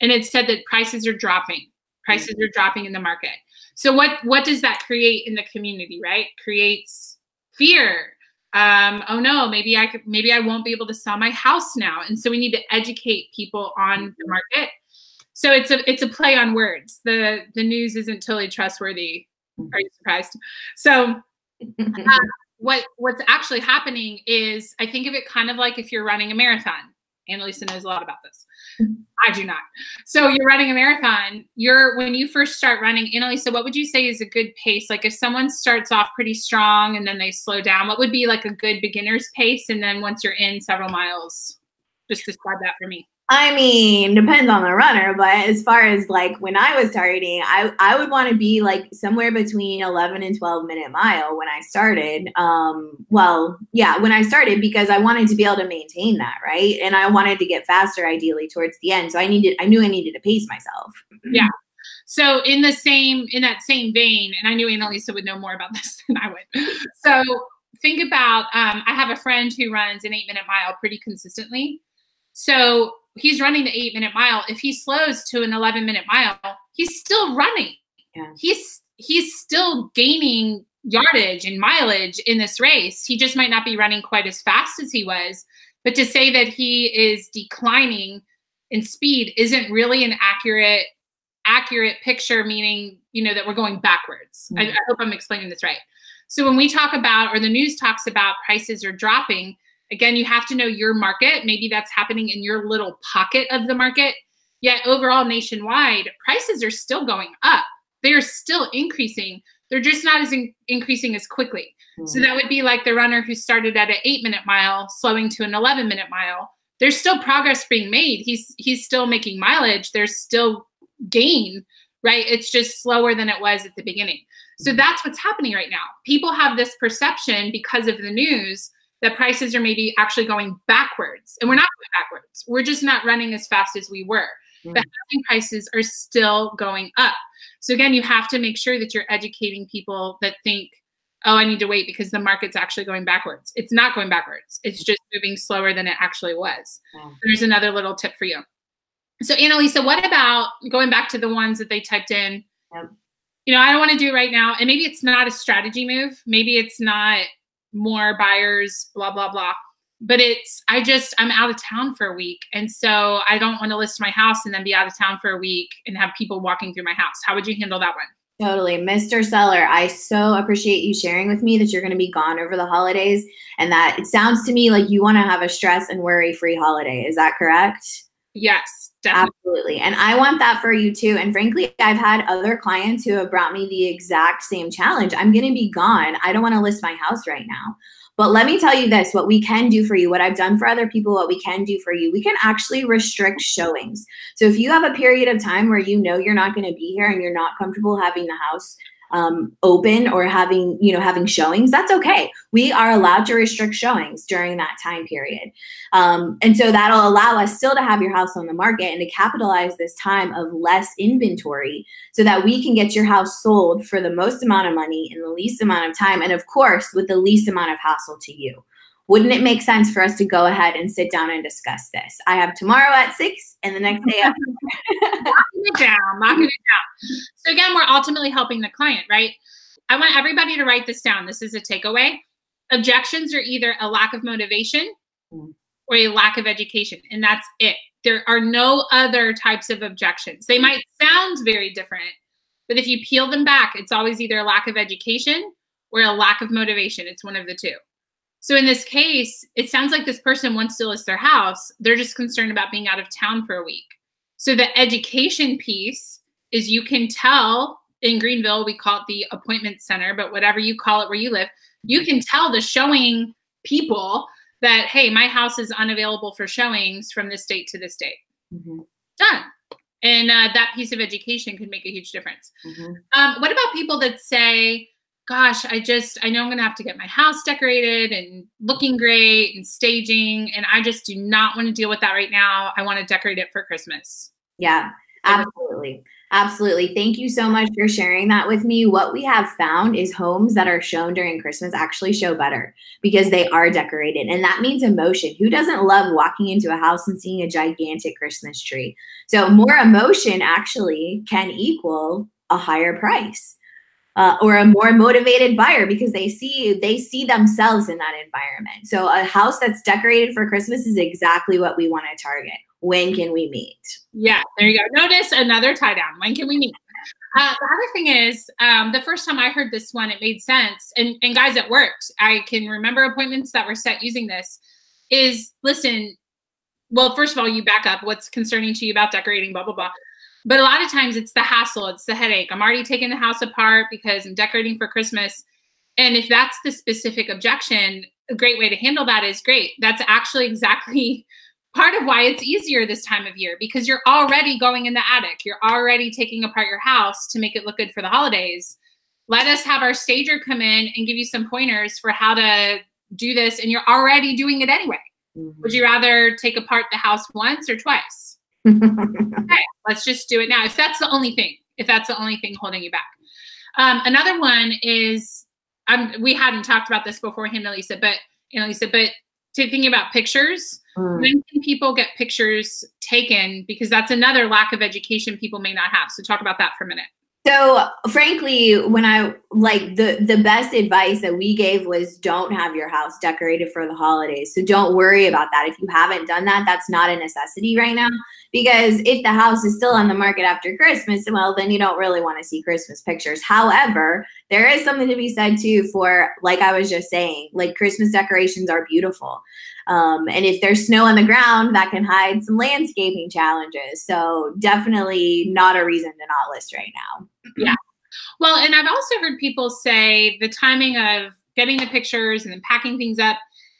[SPEAKER 1] and it said that prices are dropping. Prices are dropping in the market. So what does that create in the community, right? Creates fear. Oh no, maybe I won't be able to sell my house now. And so we need to educate people on the market. So it's a play on words. The news isn't totally trustworthy. Are you surprised? So what's actually happening is, I think of it kind of like if you're running a marathon. Annalisa knows a lot about this. I do not. So you're running a marathon. When you first start running, Annalisa, what would you say is a good pace? Like if someone starts off pretty strong and then they slow down, what would be like a good beginner's pace? And then once you're in several miles, just describe that for me.
[SPEAKER 2] I mean, depends on the runner, but as far as like when I was targeting, I would want to be like somewhere between 11 and 12 minute mile when I started. When I started, because I wanted to be able to maintain that, right? And I wanted to get faster ideally towards the end. So I knew I needed to pace myself.
[SPEAKER 1] Yeah. So in that same vein, and I knew Annalisa would know more about this than I would. So think about, I have a friend who runs an 8-minute mile pretty consistently. So he's running the 8-minute mile. If he slows to an 11-minute mile, he's still running. Yeah. He's still gaining yardage and mileage in this race. He just might not be running quite as fast as he was. But to say that he is declining in speed isn't really an accurate picture, meaning, that we're going backwards. Mm-hmm. I hope I'm explaining this right. So when we talk about, or the news talks about prices are dropping, again, you have to know your market. Maybe that's happening in your little pocket of the market. Yet overall nationwide, prices are still going up. They are still increasing. They're just not as increasing as quickly. Mm-hmm. So that would be like the runner who started at an 8-minute mile, slowing to an 11-minute mile. There's still progress being made. He's still making mileage. There's still gain, right? It's just slower than it was at the beginning. So that's what's happening right now. People have this perception because of the news that prices are maybe actually going backwards. And we're not going backwards. We're just not running as fast as we were. Mm. The housing prices are still going up. So again, you have to make sure that you're educating people that think, oh, I need to wait because the market's actually going backwards. It's not going backwards. It's just moving slower than it actually was. Yeah. There's another little tip for you. So Annalisa, what about going back to the ones that they typed in?
[SPEAKER 2] Yep.
[SPEAKER 1] You know, I don't want to do right now. And maybe it's not a strategy move. Maybe it's not more buyers, blah, blah, blah. But I'm out of town for a week. And so I don't want to list my house and then be out of town for a week and have people walking through my house. How would you handle that one?
[SPEAKER 2] Totally. Mr. Seller, I so appreciate you sharing with me that you're going to be gone over the holidays and that it sounds to me like you want to have a stress and worry-free holiday. Is that correct?
[SPEAKER 1] Yes, definitely.
[SPEAKER 2] Absolutely. And I want that for you too. And frankly, I've had other clients who have brought me the exact same challenge. I'm going to be gone. I don't want to list my house right now. But let me tell you this, what we can do for you, what I've done for other people, what we can do for you, we can actually restrict showings. So if you have a period of time where you know you're not going to be here and you're not comfortable having the house open or having showings, that's okay. We are allowed to restrict showings during that time period. And so that'll allow us still to have your house on the market and to capitalize this time of less inventory so that we can get your house sold for the most amount of money in the least amount of time. And of course, with the least amount of hassle to you. Wouldn't it make sense for us to go ahead and sit down and discuss this? I have tomorrow at 6 and the next day after.
[SPEAKER 1] Knocking it down. So again, we're ultimately helping the client, right? I want everybody to write this down. This is a takeaway. Objections are either a lack of motivation or a lack of education, and that's it. There are no other types of objections. They might sound very different, but if you peel them back, it's always either a lack of education or a lack of motivation. It's one of the two. So in this case, it sounds like this person wants to list their house. They're just concerned about being out of town for a week. So the education piece is you can tell, in Greenville, we call it the appointment center, but whatever you call it where you live, you can tell the showing people that, hey, my house is unavailable for showings from this date to this date. Done. And that piece of education could make a huge difference. What about people that say, gosh, I know I'm going to have to get my house decorated and looking great and staging, and I just do not want to deal with that right now. I want to decorate it for Christmas.
[SPEAKER 2] Yeah, absolutely. Absolutely. Thank you so much for sharing that with me. What we have found is homes that are shown during Christmas actually show better because they are decorated. And that means emotion. Who doesn't love walking into a house and seeing a gigantic Christmas tree? So more emotion actually can equal a higher price. Or a more motivated buyer because they see themselves in that environment. So a house that's decorated for Christmas is exactly what we want to target. When can we meet?
[SPEAKER 1] Yeah, there you go. Notice another tie down. When can we meet? The other thing is, the first time I heard this one, it made sense. And guys, it worked. I can remember appointments that were set using this. Is listen, well, first of all, you back up. What's concerning to you about decorating, blah, blah, blah. But a lot of times it's the hassle, it's the headache. I'm already taking the house apart because I'm decorating for Christmas. And if that's the specific objection, a great way to handle that is great. That's actually exactly part of why it's easier this time of year because you're already going in the attic. You're already taking apart your house to make it look good for the holidays. Let us have our stager come in and give you some pointers for how to do this. And you're already doing it anyway. Would you rather take apart the house once or twice? Okay, let's just do it now. If that's the only thing holding you back. Another one is, we hadn't talked about this beforehand, Annalisa, but thinking about pictures, when can people get pictures taken? Because that's another lack of education people may not have. So talk about that for a minute.
[SPEAKER 2] So frankly, when the best advice that we gave was don't have your house decorated for the holidays. So don't worry about that. If you haven't done that, that's not a necessity right now. Because if the house is still on the market after Christmas, well, then you don't really want to see Christmas pictures. However, there is something to be said too for, like I was just saying, like Christmas decorations are beautiful. And if there's snow on the ground, that can hide some landscaping challenges. So definitely not a reason to not list right now.
[SPEAKER 1] Yeah. Well, and I've also heard people say the timing of getting the pictures and then packing things up.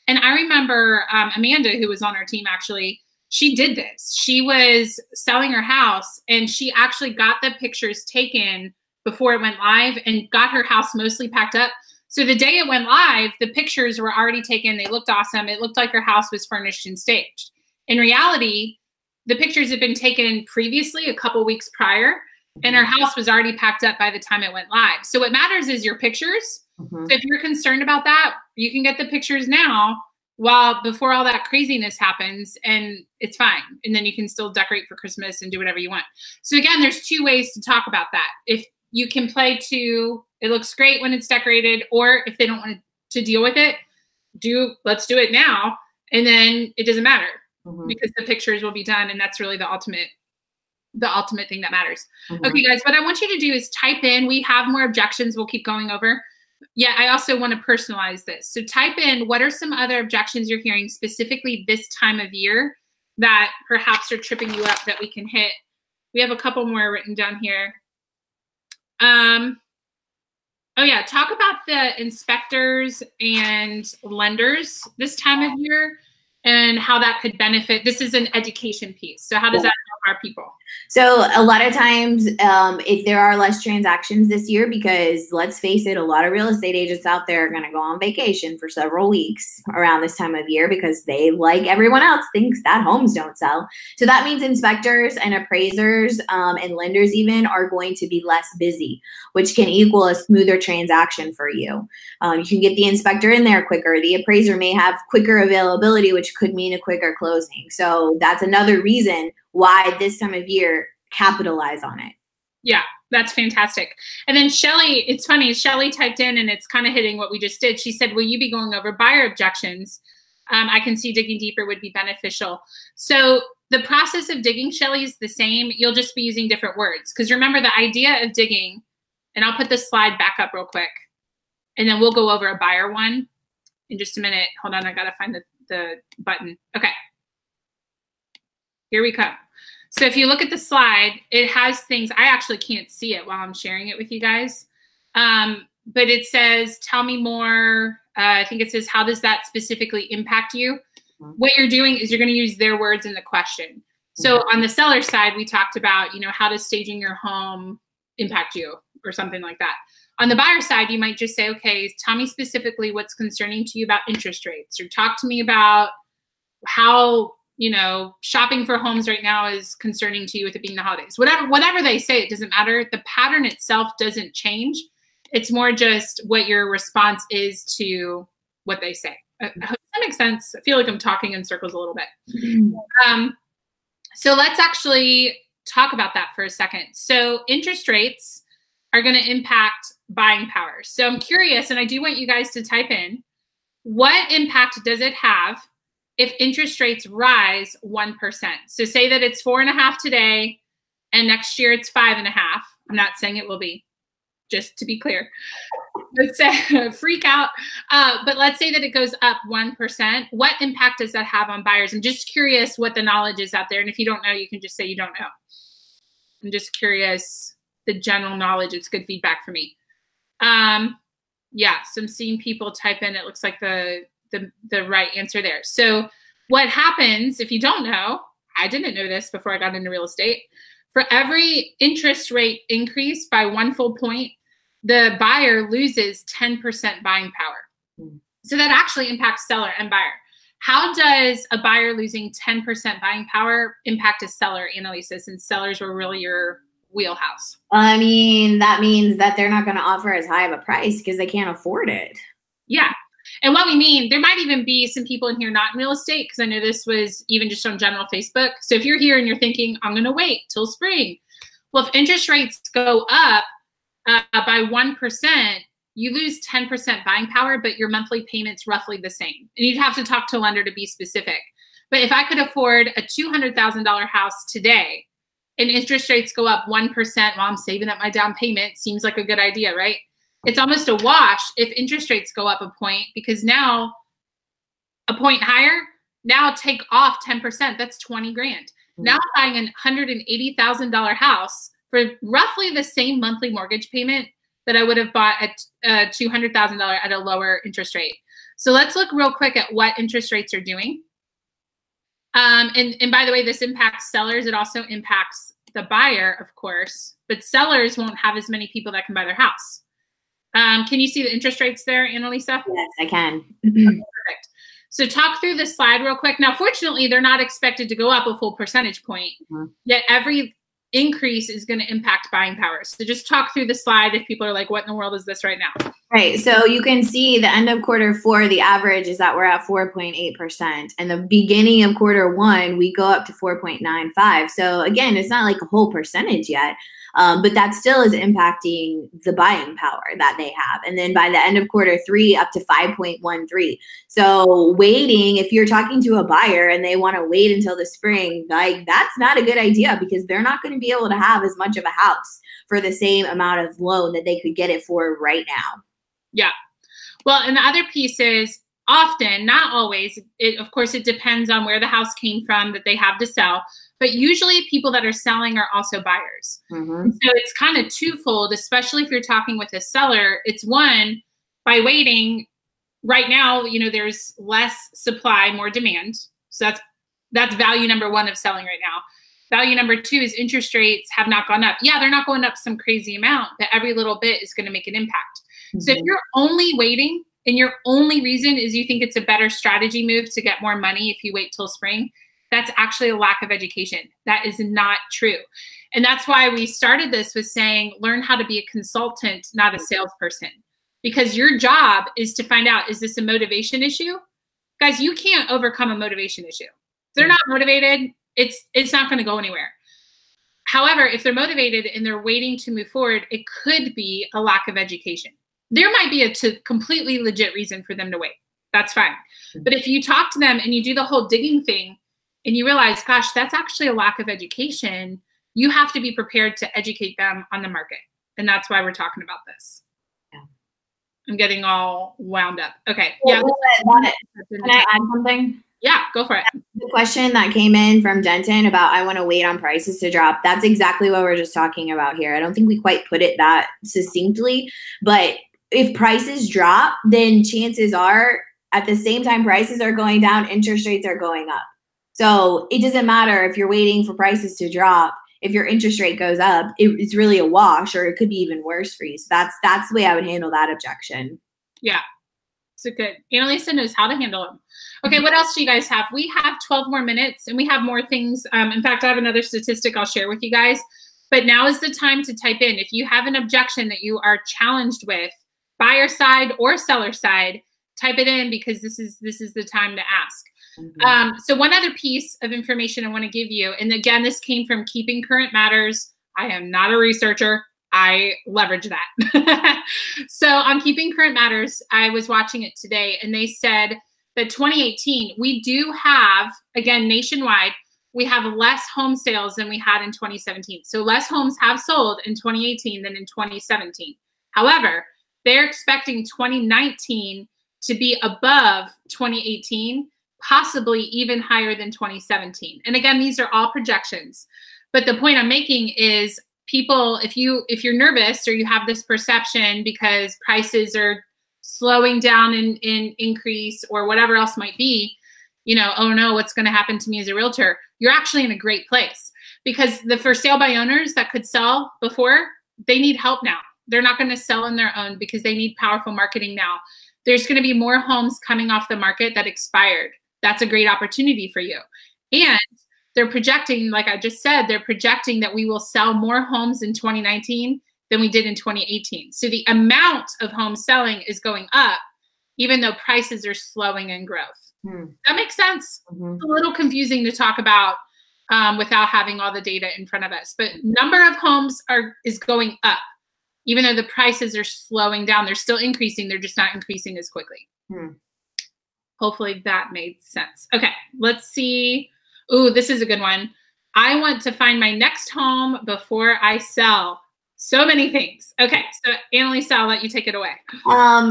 [SPEAKER 1] And I remember Amanda, who was on our team, actually, she did this. She was selling her house and she actually got the pictures taken before it went live and got her house mostly packed up. So the day it went live, the pictures were already taken. They looked awesome. It looked like her house was furnished and staged. In reality, the pictures had been taken previously, a couple weeks prior, and her house was already packed up by the time it went live. So what matters is your pictures. So if you're concerned about that, you can get the pictures now while before all that craziness happens, and it's fine. And then you can still decorate for Christmas and do whatever you want. So again, there's two ways to talk about that. If you can play to, it looks great when it's decorated, or if they don't want to deal with it, let's do it now. And then it doesn't matter because the pictures will be done. And that's really the ultimate thing that matters. Okay, guys, what I want you to do is type in, we have more objections we'll keep going over. Yeah, I also want to personalize this. So type in, what are some other objections you're hearing specifically this time of year that perhaps are tripping you up that we can hit? We have a couple more written down here. Oh yeah, talk about the inspectors and lenders this time of year and how that could benefit. This is an education piece. So how does that help our people?
[SPEAKER 2] So a lot of times, if there are less transactions this year, because let's face it, a lot of real estate agents out there are going to go on vacation for several weeks around this time of year because they, like everyone else, thinks that homes don't sell. So that means inspectors and appraisers and lenders even are going to be less busy, which can equal a smoother transaction for you. You can get the inspector in there quicker. The appraiser may have quicker availability, which could mean a quicker closing. So that's another reason why this time of year capitalize on it.
[SPEAKER 1] Yeah, that's fantastic. And then Shelly, it's funny, Shelly typed in and it's kind of hitting what we just did. She said, will you be going over buyer objections? I can see digging deeper would be beneficial. So the process of digging, Shelly, is the same. You'll just be using different words. Because remember, the idea of digging, and I'll put this slide back up real quick, and then we'll go over a buyer one in just a minute. Hold on, I got to find the button. Okay. Here we come. So if you look at the slide, it has things, I actually can't see it while I'm sharing it with you guys. But it says, tell me more. I think it says, how does that specifically impact you? What you're doing is you're going to use their words in the question. So on the seller side, we talked about, how does staging your home impact you or something like that. On the buyer side, you might just say, okay, tell me specifically what's concerning to you about interest rates, or talk to me about how shopping for homes right now is concerning to you with it being the holidays. Whatever they say, it doesn't matter. The pattern itself doesn't change. It's more just what your response is to what they say. I hope that makes sense. I feel like I'm talking in circles a little bit. So let's actually talk about that for a second. So interest rates are going to impact buying power. So I'm curious, and I do want you guys to type in, what impact does it have if interest rates rise 1%? So say that it's 4.5 today, and next year it's 5.5. I'm not saying it will be, just to be clear. Let's say freak out. But let's say that it goes up 1%. What impact does that have on buyers? I'm just curious what the knowledge is out there. And if you don't know, you can just say you don't know. I'm just curious the general knowledge. It's good feedback for me. Yeah, so I'm seeing people type in. It looks like the right answer there. So what happens, if you don't know, I didn't know this before I got into real estate, for every interest rate increase by 1 full point, the buyer loses 10% buying power. So that actually impacts seller and buyer. How does a buyer losing 10% buying power impact a seller, Annalisa, since sellers were really your wheelhouse?
[SPEAKER 2] I mean, that means that they're not going to offer as high of a price because they can't afford it.
[SPEAKER 1] Yeah. And what we mean, there might even be some people in here not in real estate, because I know this was even just on general Facebook. So if you're here and you're thinking, I'm going to wait till spring. Well, if interest rates go up by 1%, you lose 10% buying power, but your monthly payment's roughly the same. And you'd have to talk to a lender to be specific. But if I could afford a $200,000 house today and interest rates go up 1% while I'm saving up my down payment, seems like a good idea, right? It's almost a wash if interest rates go up a point, because now a point higher, now take off 10%, that's 20 grand. Now I'm buying a $180,000 house for roughly the same monthly mortgage payment that I would have bought at $200,000 at a lower interest rate. So let's look real quick at what interest rates are doing. And by the way, this impacts sellers. It also impacts the buyer, of course, but sellers won't have as many people that can buy their house. Can you see the interest rates there, Annalisa?
[SPEAKER 2] Yes, I can.
[SPEAKER 1] Okay, perfect. So talk through the slide real quick. Now, fortunately, they're not expected to go up a full percentage point, yet every increase is going to impact buying power. So just talk through the slide if people are like, what in the world is this right now?
[SPEAKER 2] Right. So you can see the end of quarter four, the average is that we're at 4.8%. And the beginning of quarter one, we go up to 4.95. So again, it's not like a whole percentage yet, but that still is impacting the buying power that they have. And then by the end of quarter three, up to 5.13. So waiting, if you're talking to a buyer and they want to wait until the spring, like that's not a good idea because they're not going to be able to have as much of a house for the same amount of loan that they could get it for right now.
[SPEAKER 1] Yeah. Well, and the other piece is often, not always, of course, it depends on where the house came from that they have to sell, but usually people that are selling are also buyers.
[SPEAKER 2] Mm-hmm.
[SPEAKER 1] So it's kind of twofold, especially if you're talking with a seller. It's one, by waiting right now, you know, there's less supply, more demand. So that's value number one of selling right now. Value number two is interest rates have not gone up. Yeah, they're not going up some crazy amount, but every little bit is going to make an impact. So if you're only waiting and your only reason is you think it's a better strategy move to get more money if you wait till spring, that's actually a lack of education. That is not true. And that's why we started this with saying, learn how to be a consultant, not a salesperson. Because your job is to find out, is this a motivation issue? Guys, you can't overcome a motivation issue. If they're not motivated, it's not going to go anywhere. However, if they're motivated and they're waiting to move forward, it could be a lack of education. There might be a completely legit reason for them to wait. That's fine. But if you talk to them and you do the whole digging thing and you realize, gosh, that's actually a lack of education, you have to be prepared to educate them on the market. And that's why we're talking about this. Yeah. I'm getting all wound up. Okay.
[SPEAKER 2] Yeah. Can I add something?
[SPEAKER 1] Yeah, go for it.
[SPEAKER 2] The question that came in from Denton about I want to wait on prices to drop, that's exactly what we're just talking about here. I don't think we quite put it that succinctly, but if prices drop, then chances are at the same time prices are going down, interest rates are going up. So it doesn't matter if you're waiting for prices to drop. If your interest rate goes up, it's really a wash, or it could be even worse for you. So that's the way I would handle that objection.
[SPEAKER 1] Yeah. So good. Annalisa knows how to handle them. Okay, what else do you guys have? We have 12 more minutes and we have more things. In fact, I have another statistic I'll share with you guys. But now is the time to type in. If you have an objection that you are challenged with, buyer side or seller side, type it in because this is the time to ask. Mm-hmm. So one other piece of information I want to give you, and again, this came from Keeping Current Matters. I am not a researcher. I leverage that. So on Keeping Current Matters, I was watching it today, and they said that 2018, we do have, again, nationwide, we have less home sales than we had in 2017. So less homes have sold in 2018 than in 2017. However, they're expecting 2019 to be above 2018, possibly even higher than 2017. And again, these are all projections. But the point I'm making is people, if you're nervous or you have this perception because prices are slowing down in increase or whatever else might be, you know, oh no, what's going to happen to me as a realtor? You're actually in a great place because the for sale by owners that could sell before, they need help now. They're not going to sell on their own because they need powerful marketing now. There's going to be more homes coming off the market that expired. That's a great opportunity for you. And they're projecting, like I just said, they're projecting that we will sell more homes in 2019 than we did in 2018. So the amount of homes selling is going up, even though prices are slowing in growth. That makes sense. Mm-hmm. It's a little confusing to talk about without having all the data in front of us. But number of homes is going up. Even though the prices are slowing down, they're still increasing. They're just not increasing as quickly. Hopefully that made sense. Okay, let's see. Ooh, this is a good one. I want to find my next home before I sell. So many things. Okay, so Annalisa, I'll let you take it away.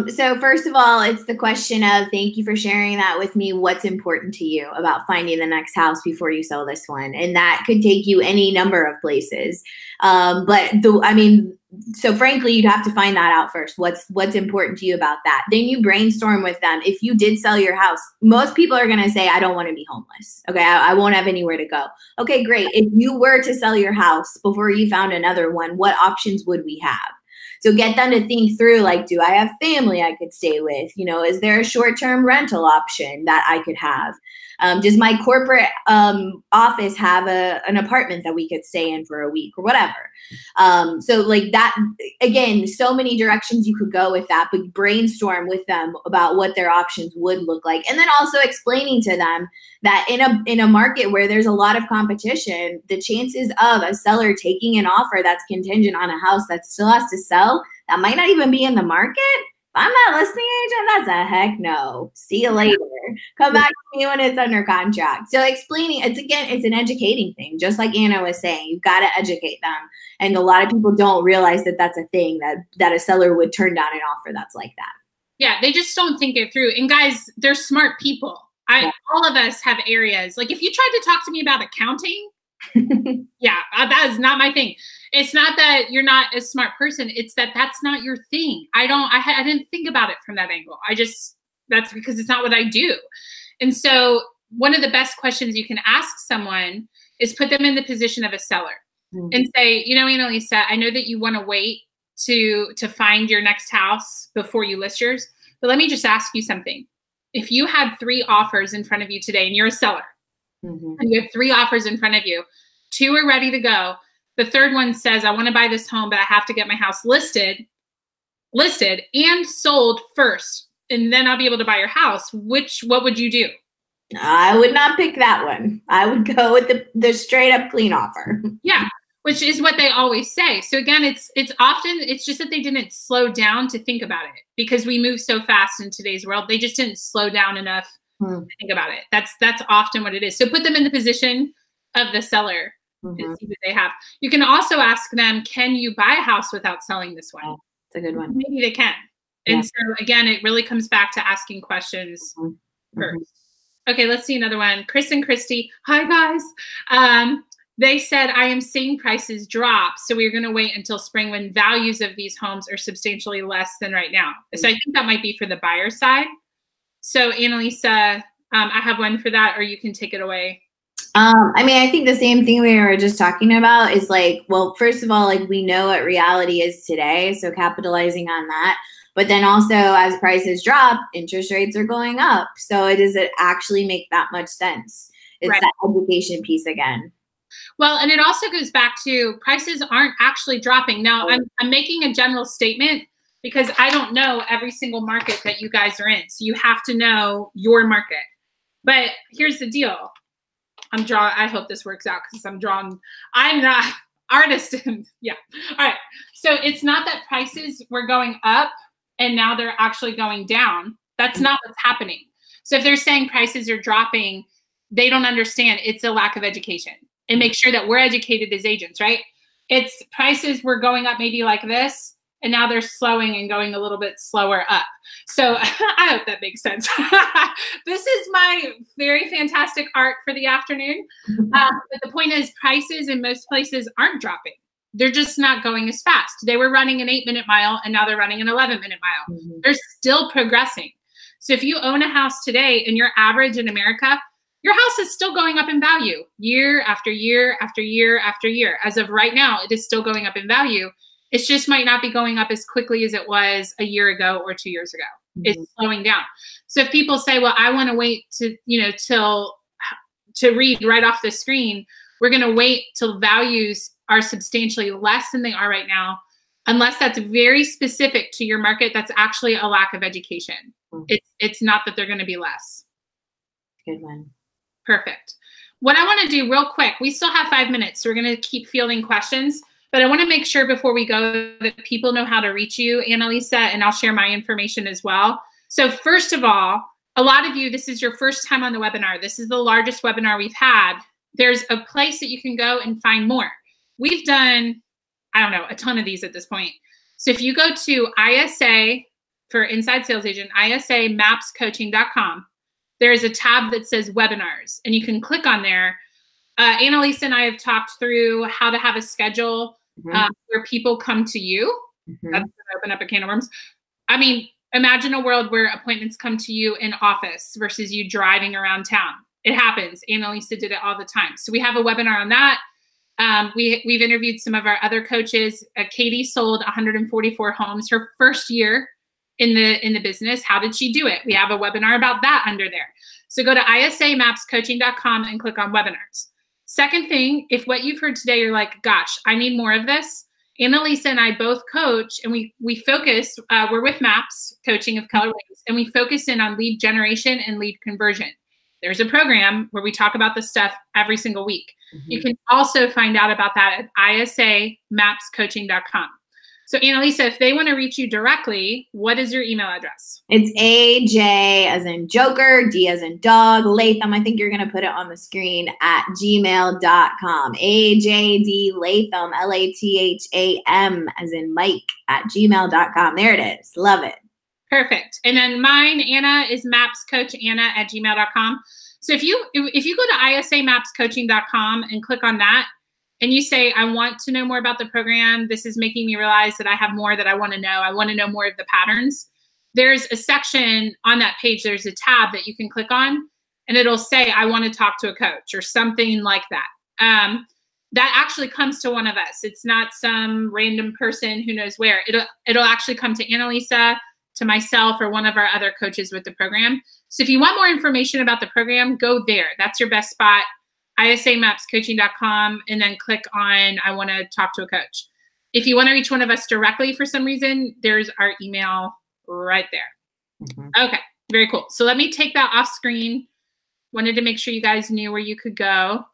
[SPEAKER 2] So first of all, it's the question of, thank you for sharing that with me. What's important to you about finding the next house before you sell this one? And that could take you any number of places. So frankly, you'd have to find that out first. What's important to you about that? Then you brainstorm with them. If you did sell your house, most people are going to say, I don't want to be homeless. Okay, I won't have anywhere to go. Okay, great. If you were to sell your house before you found another one, what options would we have? So get them to think through, like, do I have family I could stay with? You know, is there a short-term rental option that I could have? Does my corporate office have an apartment that we could stay in for a week or whatever? So like that, again, so many directions you could go with that, but brainstorm with them about what their options would look like. And then also explaining to them that in a market where there's a lot of competition, the chances of a seller taking an offer that's contingent on a house that still has to sell, that might not even be in the market. I'm not a listing agent. That's a heck no. See you later. Come back to me when it's under contract. So explaining, it's an educating thing. Just like Anna was saying, you've got to educate them. And a lot of people don't realize that that's a thing, that a seller would turn down an offer that's like that.
[SPEAKER 1] Yeah, they just don't think it through. And guys, they're smart people. All of us have areas. Like if you tried to talk to me about accounting, yeah, that is not my thing. It's not that you're not a smart person. It's that that's not your thing. I didn't think about it from that angle. That's because it's not what I do. And so one of the best questions you can ask someone is put them in the position of a seller and say, you know, Annalisa, I know that you want to wait to find your next house before you list yours, but let me just ask you something. If you had 3 offers in front of you today and you're a seller, and you have 3 offers in front of you, 2 are ready to go. The third one says, I want to buy this home, but I have to get my house listed and sold first, and then I'll be able to buy your house. What would you do?
[SPEAKER 2] I would not pick that one. I would go with the straight up clean offer.
[SPEAKER 1] Yeah, which is what they always say. So again, it's just that they didn't slow down to think about it, because we move so fast in today's world. They just didn't slow down enough to think about it. That's often what it is. So put them in the position of the seller and see what they have. You can also ask them, can you buy a house without selling this one?
[SPEAKER 2] That's a good one.
[SPEAKER 1] Maybe they can. Yeah. And so again, it really comes back to asking questions first. Okay, let's see another one. Chris and Christy. Hi, guys. They said, I am seeing prices drop, so we're going to wait until spring when values of these homes are substantially less than right now. So I think that might be for the buyer side. So Annalisa, I have one for that, or you can take it away.
[SPEAKER 2] I mean, I think the same thing we were just talking about is like, well, first of all, like we know what reality is today, so capitalizing on that. But then also as prices drop, interest rates are going up. So does it actually make that much sense? It's that education piece again.
[SPEAKER 1] Well, and it also goes back to prices aren't actually dropping. Now, I'm making a general statement because I don't know every single market that you guys are in. So you have to know your market. But here's the deal. I hope this works out because I'm not artist. Yeah. All right. So it's not that prices were going up and now they're actually going down. That's not what's happening. So if they're saying prices are dropping, they don't understand. It's a lack of education. And make sure that we're educated as agents, right? It's prices were going up maybe like this, and now they're slowing and going a little bit slower up. So I hope that makes sense. This is my very fantastic art for the afternoon. But the point is prices in most places aren't dropping. They're just not going as fast. They were running an 8-minute mile, and now they're running an 11-minute mile. They're still progressing. So if you own a house today and you're average in America, your house is still going up in value year after year after year after year. As of right now, it is still going up in value. It just might not be going up as quickly as it was a year ago or 2 years ago. It's slowing down. So if people say, well, I want to wait to read right off the screen, we're going to wait till values are substantially less than they are right now, unless that's very specific to your market. That's actually a lack of education. It's not that they're going to be less.
[SPEAKER 2] Good one.
[SPEAKER 1] Perfect. What I want to do real quick, we still have 5 minutes, so we're going to keep fielding questions, but I want to make sure before we go that people know how to reach you, Annalisa, and I'll share my information as well. So first of all, a lot of you, this is your first time on the webinar. This is the largest webinar we've had. There's a place that you can go and find more. We've done, I don't know, a ton of these at this point. So if you go to ISA for Inside Sales Agent, ISAMAPScoaching.com, there's a tab that says webinars, and you can click on there. Annalisa and I have talked through how to have a schedule where people come to you. That's going to open up a can of worms. I mean, imagine a world where appointments come to you in office versus you driving around town. It happens. Annalisa did it all the time. So we have a webinar on that. We've interviewed some of our other coaches. Katie sold 144 homes her first year in the business. How did she do it? We have a webinar about that under there. So go to isamapscoaching.com and click on webinars. Second thing, if what you've heard today, you're like, gosh, I need more of this. Annalisa and I both coach, and we focus, we're with MAPS, Coaching of Keller Williams, and we focus in on lead generation and lead conversion. There's a program where we talk about this stuff every single week. You can also find out about that at isamapscoaching.com. So Annalisa, if they want to reach you directly, what is your email address?
[SPEAKER 2] It's AJ as in Joker, D as in dog, Latham. I think you're going to put it on the screen at gmail.com. AJD Latham, Latham as in Mike at gmail.com. There it is. Love it.
[SPEAKER 1] Perfect. And then mine, Anna, is mapscoachanna at gmail.com. So if you go to isamapscoaching.com and click on that, and you say, I want to know more about the program, this is making me realize that I have more that I want to know. I want to know more of the patterns. There's a section on that page, there's a tab that you can click on, and it'll say, I want to talk to a coach or something like that. That actually comes to one of us. It's not some random person who knows where. It'll actually come to Annalisa, to myself, or one of our other coaches with the program. So if you want more information about the program, go there. That's your best spot. isamapscoaching.com, and then click on I want to talk to a coach. If you want to reach one of us directly for some reason, there's our email right there. Okay, very cool. So let me take that off screen. Wanted to make sure you guys knew where you could go.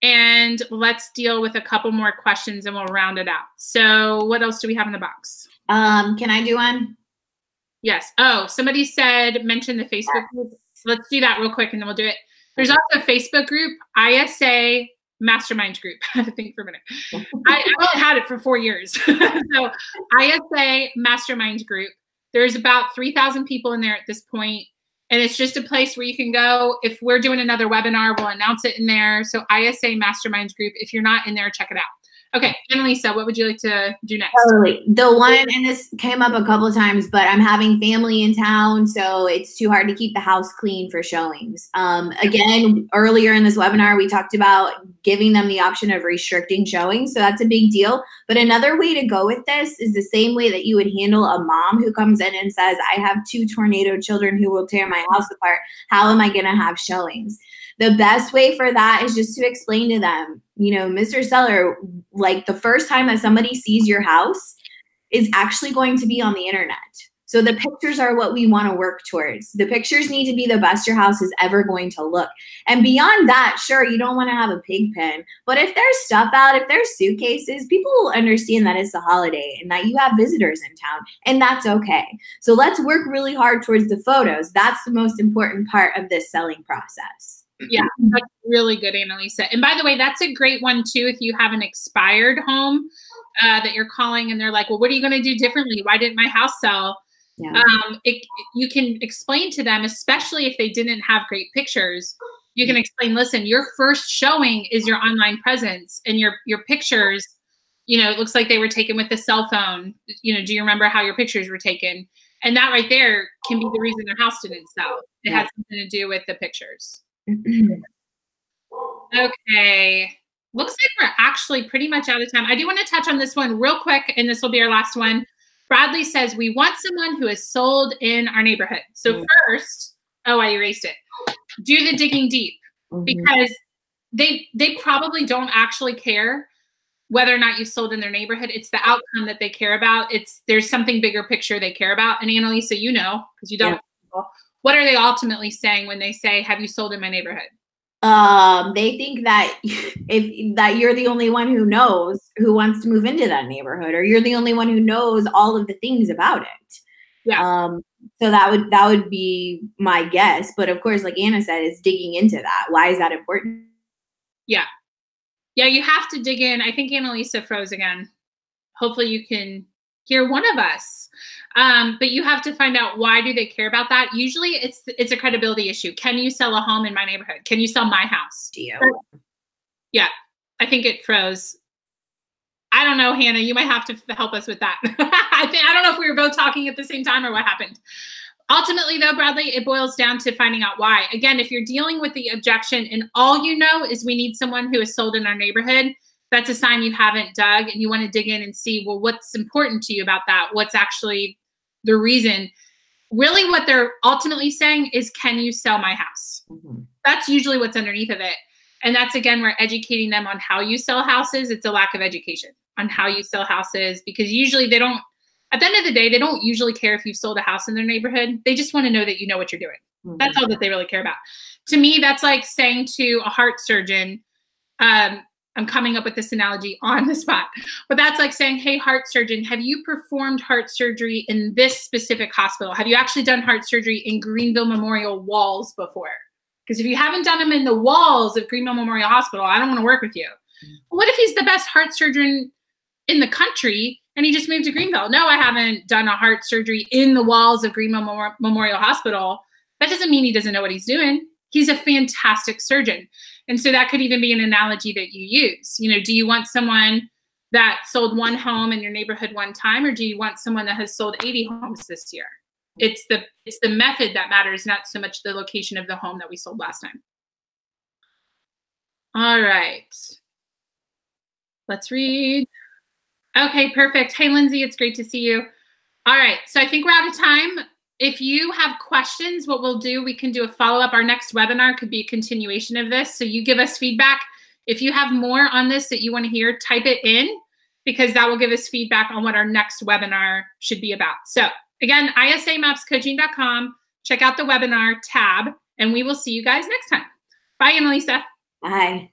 [SPEAKER 1] And let's deal with a couple more questions and we'll round it out. So what else do we have in the box?
[SPEAKER 2] Can I do one?
[SPEAKER 1] Yes. Oh, somebody said mention the Facebook group. So let's do that real quick and then we'll do it. There's also a Facebook group, ISA Masterminds group. I had to think for a minute. I only had it for 4 years. So ISA Masterminds group. There's about 3,000 people in there at this point, and it's just a place where you can go. If we're doing another webinar, we'll announce it in there. So ISA Masterminds group. If you're not in there, check it out. Okay, Annalisa, what would you like to do next?
[SPEAKER 2] Totally. The one, and this came up a couple of times, but I'm having family in town, so it's too hard to keep the house clean for showings. Again, earlier in this webinar, we talked about giving them the option of restricting showings, so that's a big deal. But another way to go with this is the same way that you would handle a mom who comes in and says, I have 2 tornado children who will tear my house apart. How am I going to have showings? The best way for that is just to explain to them, you know, Mr. Seller, like the first time that somebody sees your house is actually going to be on the internet. So the pictures are what we want to work towards. The pictures need to be the best your house is ever going to look. And beyond that, sure, you don't want to have a pig pen, but if there's stuff out, if there's suitcases, people will understand that it's a holiday and that you have visitors in town, and that's okay. So let's work really hard towards the photos. That's the most important part of this selling process.
[SPEAKER 1] Yeah, that's really good, Annalisa. And by the way, that's a great one too. If you have an expired home that you're calling and they're like, well, what are you going to do differently? Why didn't my house sell? Yeah. You can explain to them, especially if they didn't have great pictures, you can explain, listen, your first showing is your online presence, and your pictures, you know, it looks like they were taken with a cell phone. You know, do you remember how your pictures were taken? And that right there can be the reason their house didn't sell. It has something to do with the pictures. Okay. Looks like we're actually pretty much out of time. I do want to touch on this one real quick, and this will be our last one. Bradley says, we want someone who is sold in our neighborhood. So first, oh, I erased it. Do the digging deep, because they probably don't actually care whether or not you sold in their neighborhood. It's the outcome that they care about. There's something bigger picture they care about. And Annalisa, you know, because you don't. What are they ultimately saying when they say, have you sold in my neighborhood?
[SPEAKER 2] They think that that you're the only one who knows who wants to move into that neighborhood, or you're the only one who knows all of the things about it.
[SPEAKER 1] Yeah.
[SPEAKER 2] So that would be my guess. But of course, like Anna said, it's digging into that. Why is that important?
[SPEAKER 1] Yeah. Yeah, you have to dig in. I think Annalisa froze again. Hopefully you can hear one of us. But you have to find out, why do they care about that? Usually it's a credibility issue. Can you sell a home in my neighborhood? Can you sell my house?
[SPEAKER 2] Do you?
[SPEAKER 1] Yeah, I think it froze. I don't know, Hannah. You might have to help us with that. I don't know if we were both talking at the same time or what happened. Ultimately, though, Bradley, it boils down to finding out why. Again, if you're dealing with the objection and all you know is we need someone who is sold in our neighborhood, that's a sign you haven't dug, and you want to dig in and see, well, what's important to you about that? What's actually the reason? really what they're ultimately saying is, can you sell my house?
[SPEAKER 2] Mm-hmm.
[SPEAKER 1] That's usually what's underneath of it. And that's, again, we're educating them on how you sell houses. It's a lack of education on how you sell houses, because usually they don't, at the end of the day, they don't usually care if you've sold a house in their neighborhood. They just want to know that you know what you're doing. Mm-hmm. That's all that they really care about. To me, that's like saying to a heart surgeon, I'm coming up with this analogy on the spot, but that's like saying, hey, heart surgeon, have you performed heart surgery in this specific hospital? Have you actually done heart surgery in Greenville Memorial walls before? Because if you haven't done them in the walls of Greenville Memorial Hospital, I don't want to work with you. Well, what if he's the best heart surgeon in the country and he just moved to Greenville? No, I haven't done a heart surgery in the walls of Greenville Memorial Hospital. That doesn't mean he doesn't know what he's doing. He's a fantastic surgeon. And so that could even be an analogy that you use. You know, do you want someone that sold one home in your neighborhood one time, or do you want someone that has sold 80 homes this year? It's the method that matters, not so much the location of the home that we sold last time. All right. Let's read. Okay, perfect. Hey, Lindsay, it's great to see you. All right, so I think we're out of time. If you have questions, what we'll do, we can do a follow-up. Our next webinar could be a continuation of this. So you give us feedback. If you have more on this that you want to hear, type it in, because that will give us feedback on what our next webinar should be about. So again, isamapscoaching.com. Check out the webinar tab, and we will see you guys next time. Bye, Annalisa.
[SPEAKER 2] Bye.